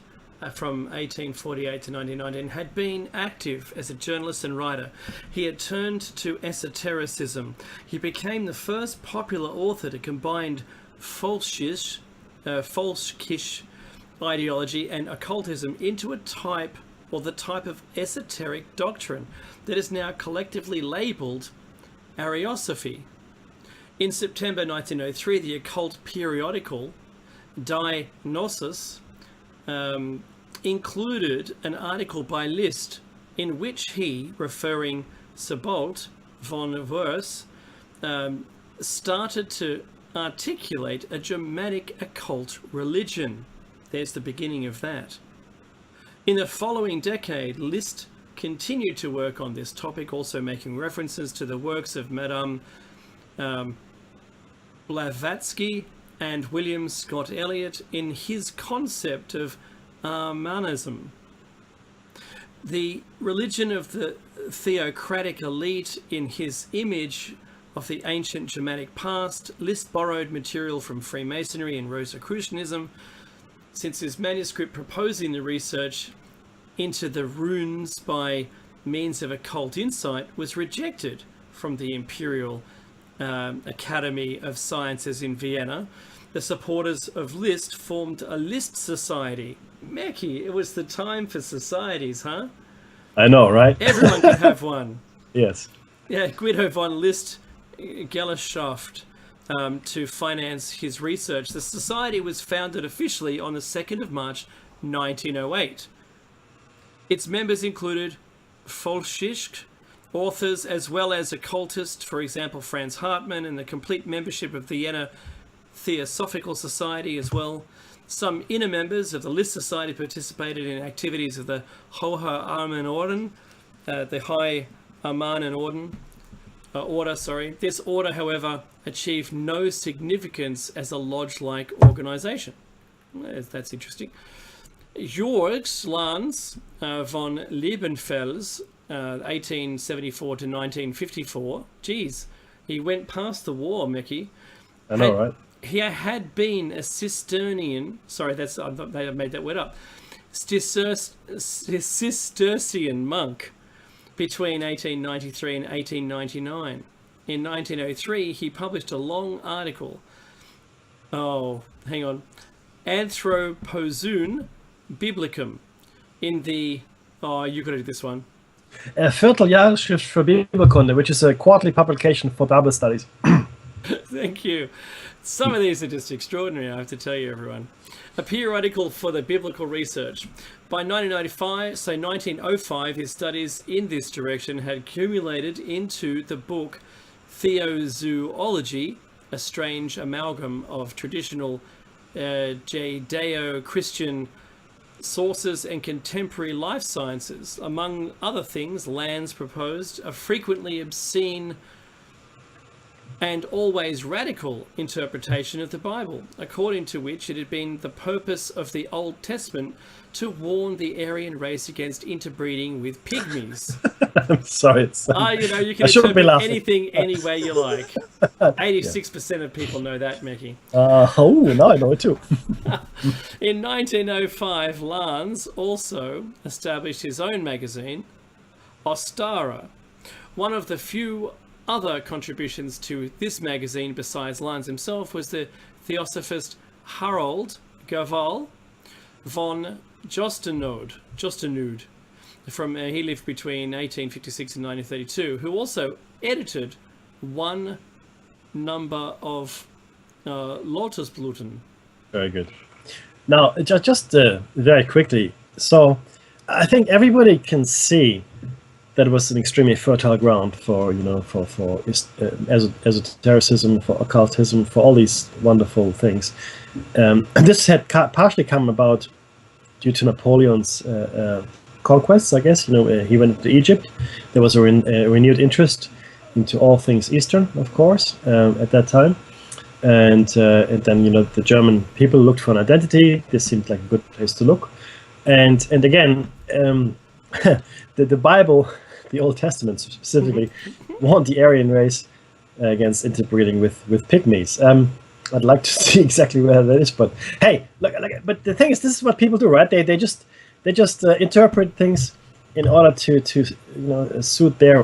from 1848 to 1919, had been active as a journalist and writer. He had turned to esotericism. He became the first popular author to combine Volskisch ideology and occultism into a type, or the type of esoteric doctrine that is now collectively labelled Ariosophy. In September 1903, the occult periodical Die Gnosis included an article by List in which he, referring Sebald von Werth, started to articulate a Germanic occult religion. There's the beginning of that. In the following decade, List continued to work on this topic, also making references to the works of Madame Blavatsky and William Scott Elliot in his concept of Armanism. The religion of the theocratic elite in his image of the ancient Germanic past, List borrowed material from Freemasonry and Rosicrucianism, since his manuscript proposing the research into the runes by means of occult insight was rejected from the Imperial Academy of Sciences in Vienna. The supporters of List formed a List Society. Mecky, it was the time for societies, huh? I know, right? Everyone could have one. Yes. Yeah, Guido von List Gesellschaft to finance his research. The society was founded officially on the 2nd of March 1908. Its members included Volkschicht authors as well as occultists, for example Franz Hartmann, and the complete membership of the Vienna Theosophical Society as well. Some inner members of the List Society participated in activities of the Hohe Armen Orden, the High Armanen Order. This order, however, achieved no significance as a lodge-like organization. That's interesting. Jörg Lanz von Liebenfels, 1874 to 1954. Geez, he went past the war, Mickey. I know, right? He had been a Cistercian. Sorry, they made that word up. Cistercian monk between 1893 and 1899. In 1903, he published a long article. Oh, hang on. Anthropozoon Biblicum in the... Oh, you got to do this one. Vierteljahresschrift für Bibelkunde, which is a quarterly publication for Bible studies. Thank you. Some of these are just extraordinary, I have to tell you, everyone. A periodical for the biblical research. By 1905, his studies in this direction had accumulated into the book Theozoology, a strange amalgam of traditional Judeo-Christian sources and contemporary life sciences. Among other things, Lands proposed a frequently obscene and always radical interpretation of the Bible, according to which it had been the purpose of the Old Testament to warn the Aryan race against interbreeding with pygmies. I'm sorry. You can interpret anything any way you like. 86% of people know that, Mickey. Now I know it too. In 1905, Lanz also established his own magazine, Ostara. One of the few other contributions to this magazine besides Lanz himself was the theosophist Harold Gaval von Jostenude. He lived between 1856 and 1932, who also edited one number of Lotusblüten. Very good. Now, just very quickly, so I think everybody can see that was an extremely fertile ground for esotericism, for occultism, for all these wonderful things. This had partially come about due to Napoleon's conquests, I guess. He went to Egypt. There was a renewed interest into all things Eastern, of course, at that time. And then the German people looked for an identity. This seemed like a good place to look. And again, the Bible, the Old Testament specifically, warned the Aryan race against interbreeding with pygmies. I'd like to see exactly where that is, but hey, look. But the thing is, this is what people do, right? They just interpret things in order to suit their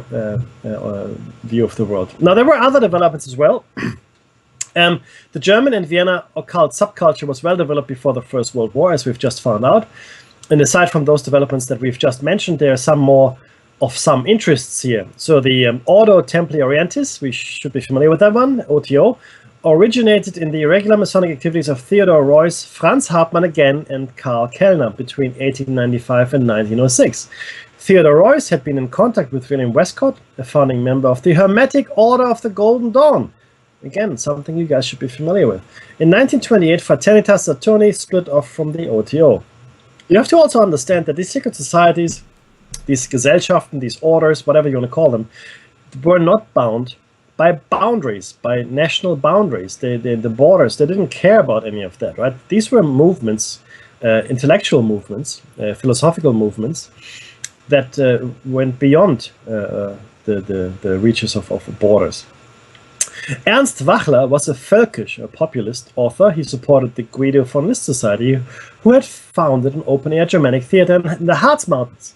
view of the world. Now, there were other developments as well. The German and Vienna occult subculture was well developed before the First World War, as we've just found out. And aside from those developments that we've just mentioned, there are some more of some interests here. So the Ordo Templi Orientis, we should be familiar with that one, OTO, originated in the irregular Masonic activities of Theodor Reuss, Franz Hartmann again, and Karl Kellner between 1895 and 1906. Theodor Reuss had been in contact with William Westcott, a founding member of the Hermetic Order of the Golden Dawn. Again, something you guys should be familiar with. In 1928, Fraternitas Saturni split off from the OTO. You have to also understand that these secret societies, these Gesellschaften, these orders, whatever you want to call them, were not bound by boundaries, by national boundaries, the borders. They didn't care about any of that, right? These were movements, intellectual movements, philosophical movements that went beyond the reaches of borders. Ernst Wachler was a Völkisch, a populist author. He supported the Guido von List Society, who had founded an open-air Germanic theater in the Harz Mountains.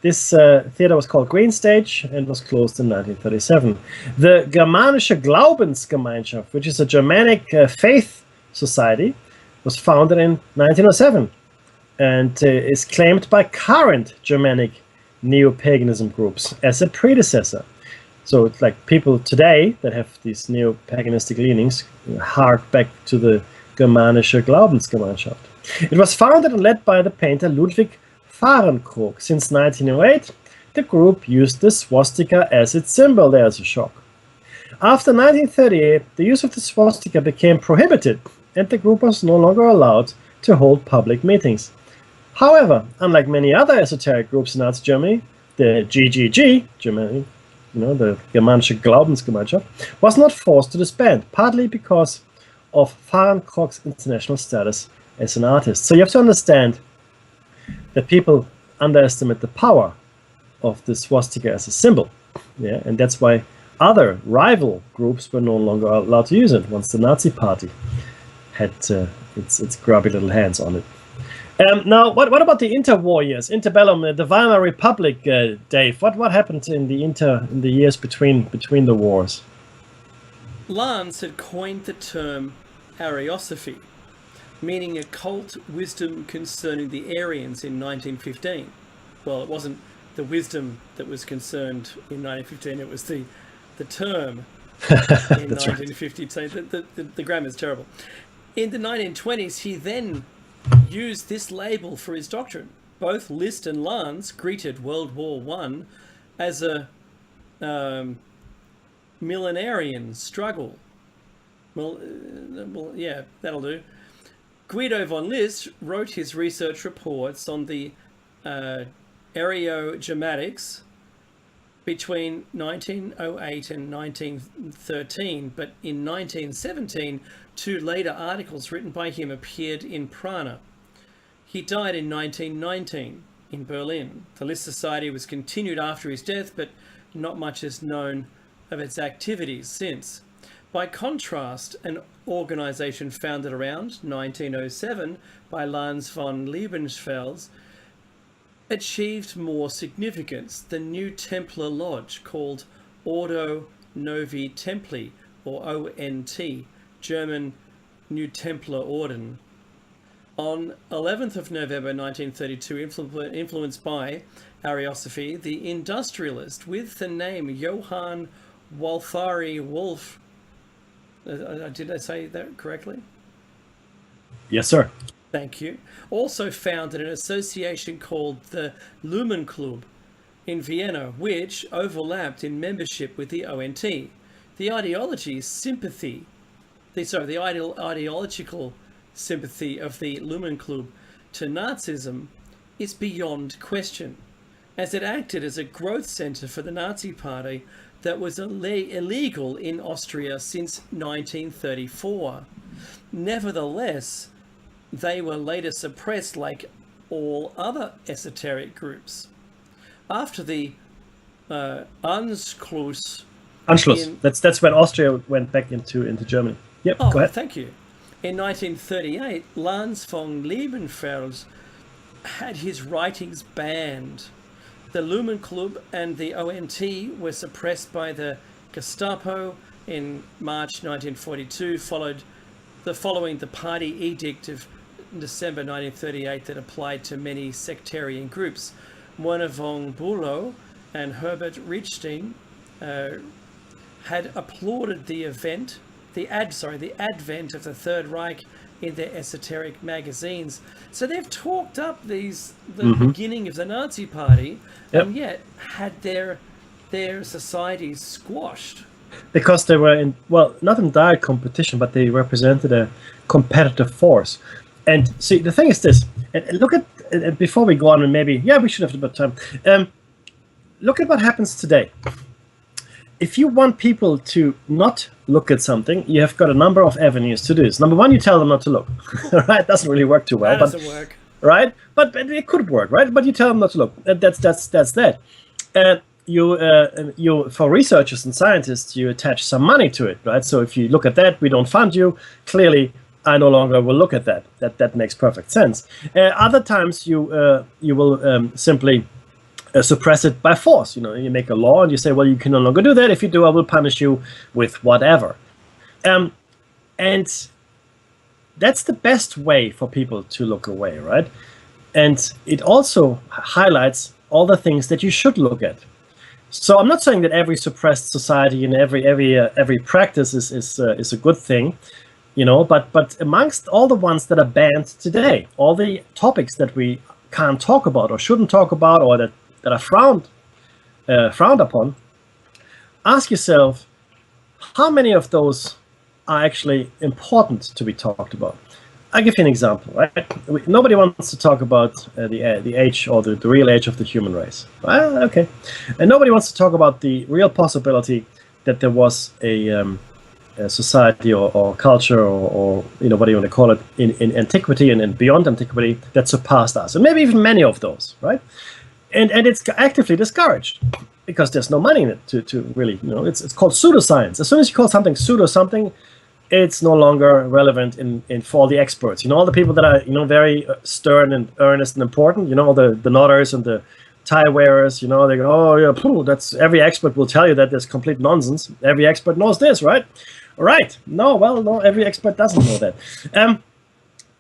This theater was called Green Stage and was closed in 1937. The Germanische Glaubensgemeinschaft, which is a Germanic faith society, was founded in 1907 and is claimed by current Germanic neo-paganism groups as a predecessor. So it's like people today that have these neo-paganistic leanings hark back to the Germanische Glaubensgemeinschaft. It was founded and led by the painter Ludwig Fahrenkrog. Since 1908, the group used the swastika as its symbol. There's a shock. After 1938, the use of the swastika became prohibited, and the group was no longer allowed to hold public meetings. However, unlike many other esoteric groups in Nazi Germany, the GGG, Germany, the Germanische Glaubensgemeinschaft, was not forced to disband, partly because of Fahrenkrog's international status as an artist. So you have to understand that people underestimate the power of the swastika as a symbol, and that's why other rival groups were no longer allowed to use it once the Nazi Party had its grubby little hands on it. Now, what about the interwar years, interbellum, the Weimar Republic, Dave? What happened in the years between the wars? Lanz had coined the term Ariosophy, meaning occult wisdom concerning the Aryans in 1915. Well, it wasn't the wisdom that was concerned in 1915. It was the term in 1950. Right. So the grammar is terrible. In the 1920s, he then used this label for his doctrine. Both List and Lanz greeted World War I as a millenarian struggle. Well, yeah, that'll do. Guido von List wrote his research reports on the aerogeomatics between 1908 and 1913, but in 1917, 2 later articles written by him appeared in Prana. He died in 1919 in Berlin. The List Society was continued after his death, but not much is known of its activities since. By contrast, an organization founded around 1907 by Lanz von Liebenfels achieved more significance. The New Templar Lodge, called Ordo Novi Templi, or ONT, German New Templar Orden. On 11th of November 1932, influenced by Ariosophy, the industrialist with the name Johann Walthari Wolff, did I say that correctly? Yes, sir. Thank you. Also founded an association called the Lumen Club in Vienna, which overlapped in membership with the ONT. The ideological sympathy of the Lumen Club to Nazism is beyond question, as it acted as a growth center for the Nazi Party that was illegal in Austria since 1934. Nevertheless, they were later suppressed like all other esoteric groups. After the Anschluss. That's when Austria went back into Germany. Yep, go ahead. Thank you. In 1938, Lanz von Liebenfels had his writings banned. The Lumen Club and the ONT were suppressed by the Gestapo in March 1942, following the party edict of December 1938 that applied to many sectarian groups. Werner von Bülow and Herbert Richtstein had applauded the advent of the Third Reich in their esoteric magazines. So they've talked up the beginning of the Nazi Party, and yet had their societies squashed. Because they were not in direct competition, but they represented a competitive force. And see, the thing is this, and look at, before we go on, and maybe, we should have a bit of time. Look at what happens today. If you want people to not look at something, you have got a number of avenues to do this. Number one, you tell them not to look. Right? It doesn't really work too well. That doesn't work. Right? But it could work, right? But you tell them not to look. That's that. You for researchers and scientists, you attach some money to it, right? So if you look at that, we don't fund you. Clearly, I no longer will look at that. That makes perfect sense. Other times, you will simply suppress it by force. You make a law and you say, well, you can no longer do that. If you do, I will punish you with whatever. And that's the best way for people to look away, right? And it also highlights all the things that you should look at. So I'm not saying that every suppressed society and every practice is a good thing, but amongst all the ones that are banned today, all the topics that we can't talk about or shouldn't talk about, or that are frowned upon, ask yourself, how many of those are actually important to be talked about? I'll give you an example, right? Nobody wants to talk about the age or the real age of the human race. Well, okay. And nobody wants to talk about the real possibility that there was a society or culture or what do you want to call it in antiquity and beyond antiquity that surpassed us, and maybe even many of those, right? And it's actively discouraged because there's no money in it to really, it's called pseudoscience. As soon as you call something pseudo something, it's no longer relevant for all the experts. All the people that are very stern and earnest and important. The nodders and the tie wearers. They go, oh yeah, that's every expert will tell you that there's complete nonsense. Every expert knows this, right? Right? No, every expert doesn't know that.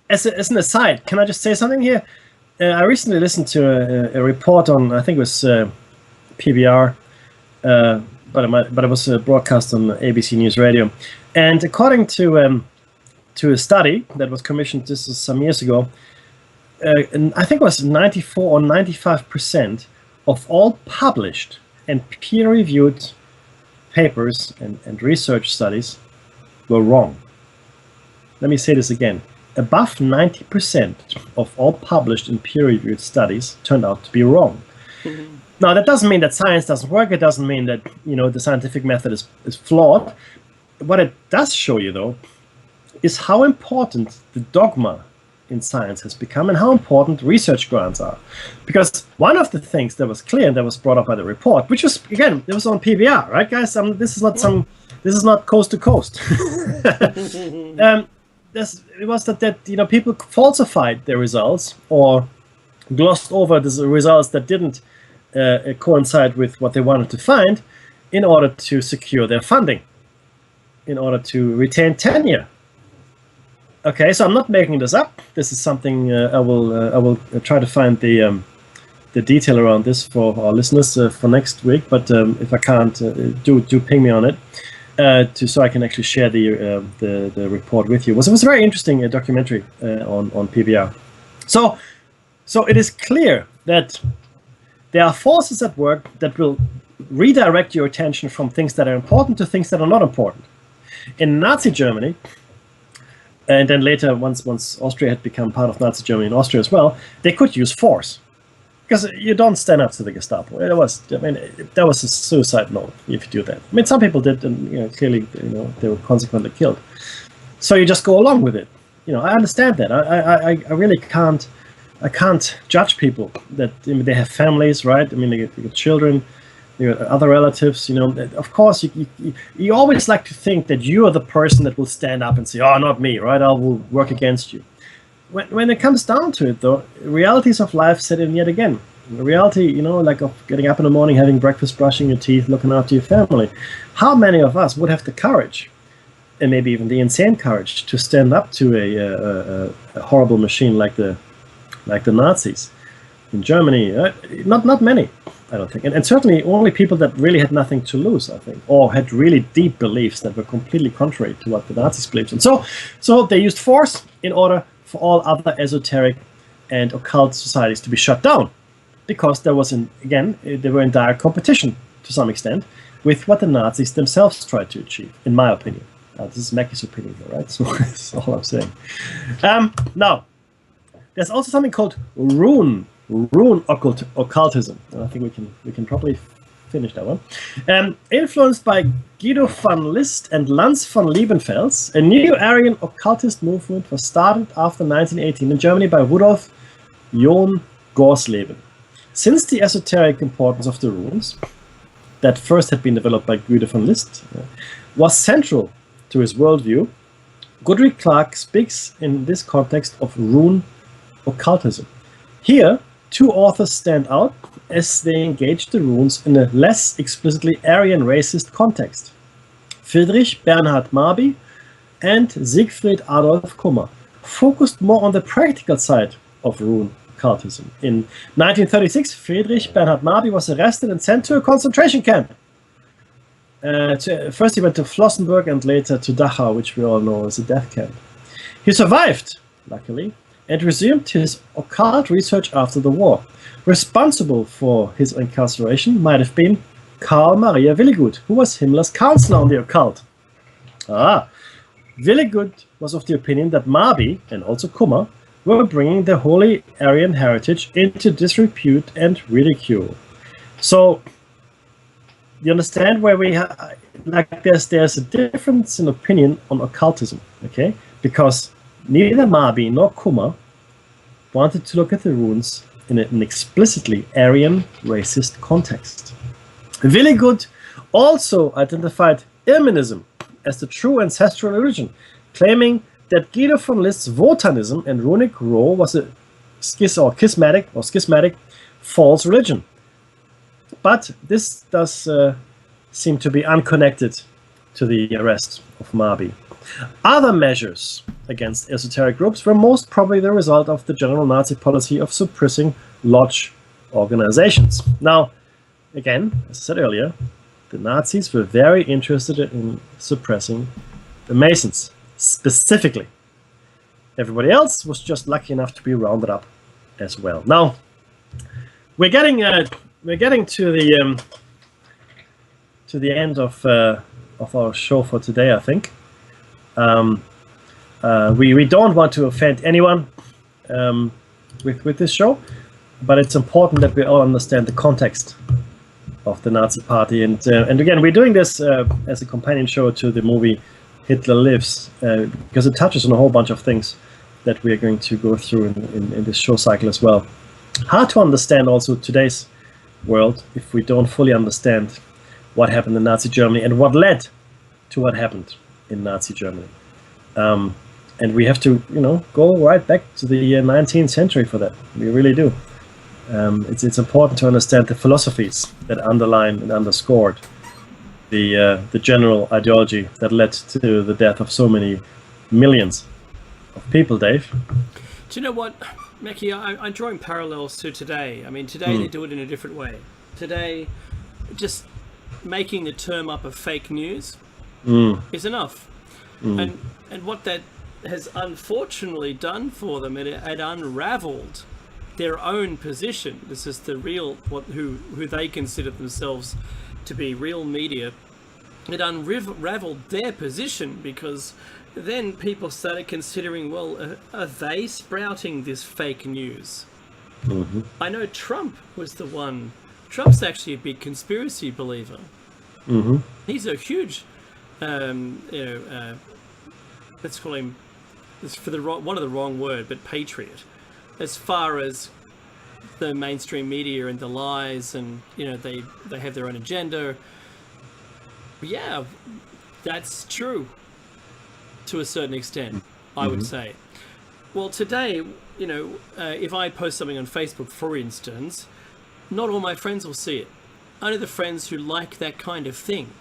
As an aside, can I just say something here? I recently listened to a report on, I think it was PBR, but it was broadcast on ABC News Radio. And according to a study that was commissioned, this is some years ago, and I think it was 94 or 95% of all published and peer-reviewed papers and research studies were wrong. Let me say this again. Above 90% of all published and peer-reviewed studies turned out to be wrong. Mm-hmm. Now, that doesn't mean that science doesn't work. It doesn't mean that, the scientific method is flawed. What it does show you, though, is how important the dogma in science has become and how important research grants are. Because one of the things that was clear and that was brought up by the report, which was, again, it was on PBR, right, guys? This is not coast to coast. It was that people falsified their results or glossed over the results that didn't coincide with what they wanted to find in order to secure their funding, in order to retain tenure. Okay, so I'm not making this up. This is something I will try to find the detail around this for our listeners for next week. But if I can't, do ping me on it. So I can actually share the report with you. It was a very interesting documentary on PBR. So it is clear that there are forces at work that will redirect your attention from things that are important to things that are not important. In Nazi Germany, and then later, once Austria had become part of Nazi Germany and Austria as well, they could use force. Because you don't stand up to the Gestapo. That was a suicide note if you do that. I mean, some people did, and clearly, they were consequently killed. So you just go along with it. I understand that. I really can't. I can't judge people that they have families, right? I mean, they get children, they got other relatives. Of course, you always like to think that you are the person that will stand up and say, "Oh, not me," right? I will work against you. When it comes down to it, though, realities of life set in yet again. The reality, like of getting up in the morning, having breakfast, brushing your teeth, looking after your family. How many of us would have the courage, and maybe even the insane courage, to stand up to a horrible machine like the Nazis in Germany? Not many, I don't think, and certainly only people that really had nothing to lose, I think, or had really deep beliefs that were completely contrary to what the Nazis believed in. So they used force in order for all other esoteric and occult societies to be shut down, because they were in dire competition to some extent with what the Nazis themselves tried to achieve, in my opinion. This is Mackie's opinion here, right? So that's all I'm saying. Now, there's also something called rune occultism, and I think we can probably finish that one. Influenced by Guido van List and Lanz von Liebenfels, a new Aryan occultist movement was started after 1918 in Germany by Rudolf John Gorsleben. Since the esoteric importance of the runes, that first had been developed by Guido van List, was central to his worldview, Goodrick Clark speaks in this context of rune occultism. Here, two authors stand out as they engage the runes in a less explicitly Aryan racist context. Friedrich Bernhard Marby and Siegfried Adolf Kummer focused more on the practical side of rune occultism. In 1936, Friedrich Bernhard Marby was arrested and sent to a concentration camp. First he went to Flossenburg and later to Dachau, which we all know as a death camp. He survived, luckily, and resumed his occult research after the war. Responsible for his incarceration might have been Karl Maria Willigut, who was Himmler's counselor on the occult. Willigut was of the opinion that Marby, and also Kummer, were bringing the holy Aryan heritage into disrepute and ridicule. So, you understand where we there's a difference in opinion on occultism, okay? Because neither Marby nor Kummer wanted to look at the runes in an explicitly Aryan racist context. Willigut also identified Irminism as the true ancestral religion, claiming that Guido von List's Wotanism and runic role was a schismatic false religion. But this does seem to be unconnected to the arrest of Marby. Other measures against esoteric groups were most probably the result of the general Nazi policy of suppressing lodge organizations. Now, again, as I said earlier, the Nazis were very interested in suppressing the Masons, specifically. Everybody else was just lucky enough to be rounded up as well. Now, we're getting to the end of our show for today, I think. We don't want to offend anyone with this show, but it's important that we all understand the context of the Nazi Party. And again, we're doing this as a companion show to the movie Hitler Lives, because it touches on a whole bunch of things that we are going to go through in this show cycle as well. Hard to understand also today's world if we don't fully understand what happened in Nazi Germany and what led to what happened in Nazi Germany. And we have to, go right back to the 19th century for that. We really do. It's important to understand the philosophies that underline and underscored the general ideology that led to the death of so many millions of people, Dave. Do you know what, Mackie? I'm drawing parallels to today. I mean, today they do it in a different way. Today, just making the term up of fake news is enough. And what that has unfortunately done for them, it unraveled their own position. This is the real who they consider themselves to be real media. It unraveled their position, because then people started considering, well, are they sprouting this fake news? I know Trump was the one. Trump's actually a big conspiracy believer. He's a huge, let's call him, for the one of the wrong word, but patriot, as far as the mainstream media and the lies, and they have their own agenda. Yeah, that's true to a certain extent, I would say. Well, today, if I post something on Facebook, for instance, not all my friends will see it. Only the friends who like that kind of thing.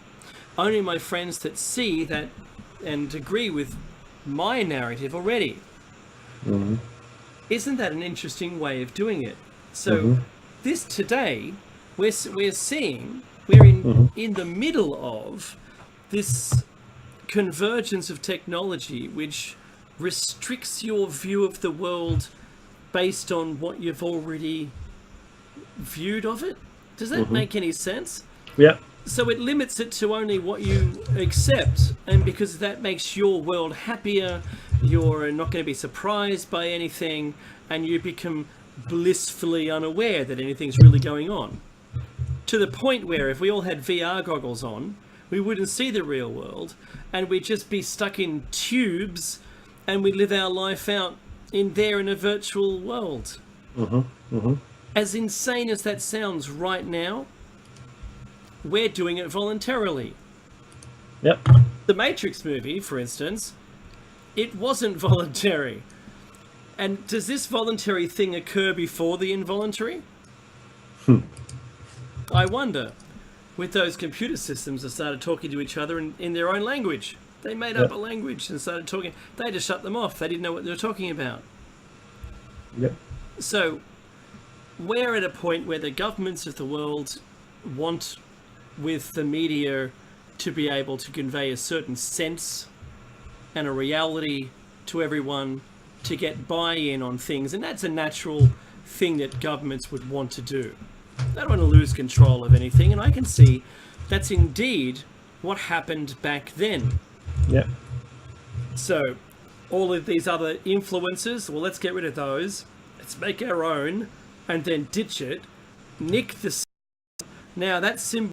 Only my friends that see that and agree with my narrative already. Isn't that an interesting way of doing it? So this today, we're seeing, we're in the middle of this convergence of technology, which restricts your view of the world based on what you've already viewed of it. Does that make any sense? Yeah. So it limits it to only what you accept, and because that makes your world happier, you're not going to be surprised by anything, and you become blissfully unaware that anything's really going on. To the point where if we all had VR goggles on, we wouldn't see the real world, and we'd just be stuck in tubes, and we'd live our life out in a virtual world. As insane as that sounds right now, we're doing it voluntarily. Yep. The Matrix movie, for instance, it wasn't voluntary. And does this voluntary thing occur before the involuntary? I wonder. With those computer systems that started talking to each other in their own language. They made up a language and started talking. They just shut them off. They didn't know what they were talking about. Yep. So we're at a point where the governments of the world want, with the media, to be able to convey a certain sense and a reality to everyone, to get buy-in on things. And that's a natural thing that governments would want to do. They don't want to lose control of anything, and I can see that's indeed what happened back then. Yeah. So all of these other influences, well, let's get rid of those. Let's make our own, and then ditch it. Nick the... Now that symbol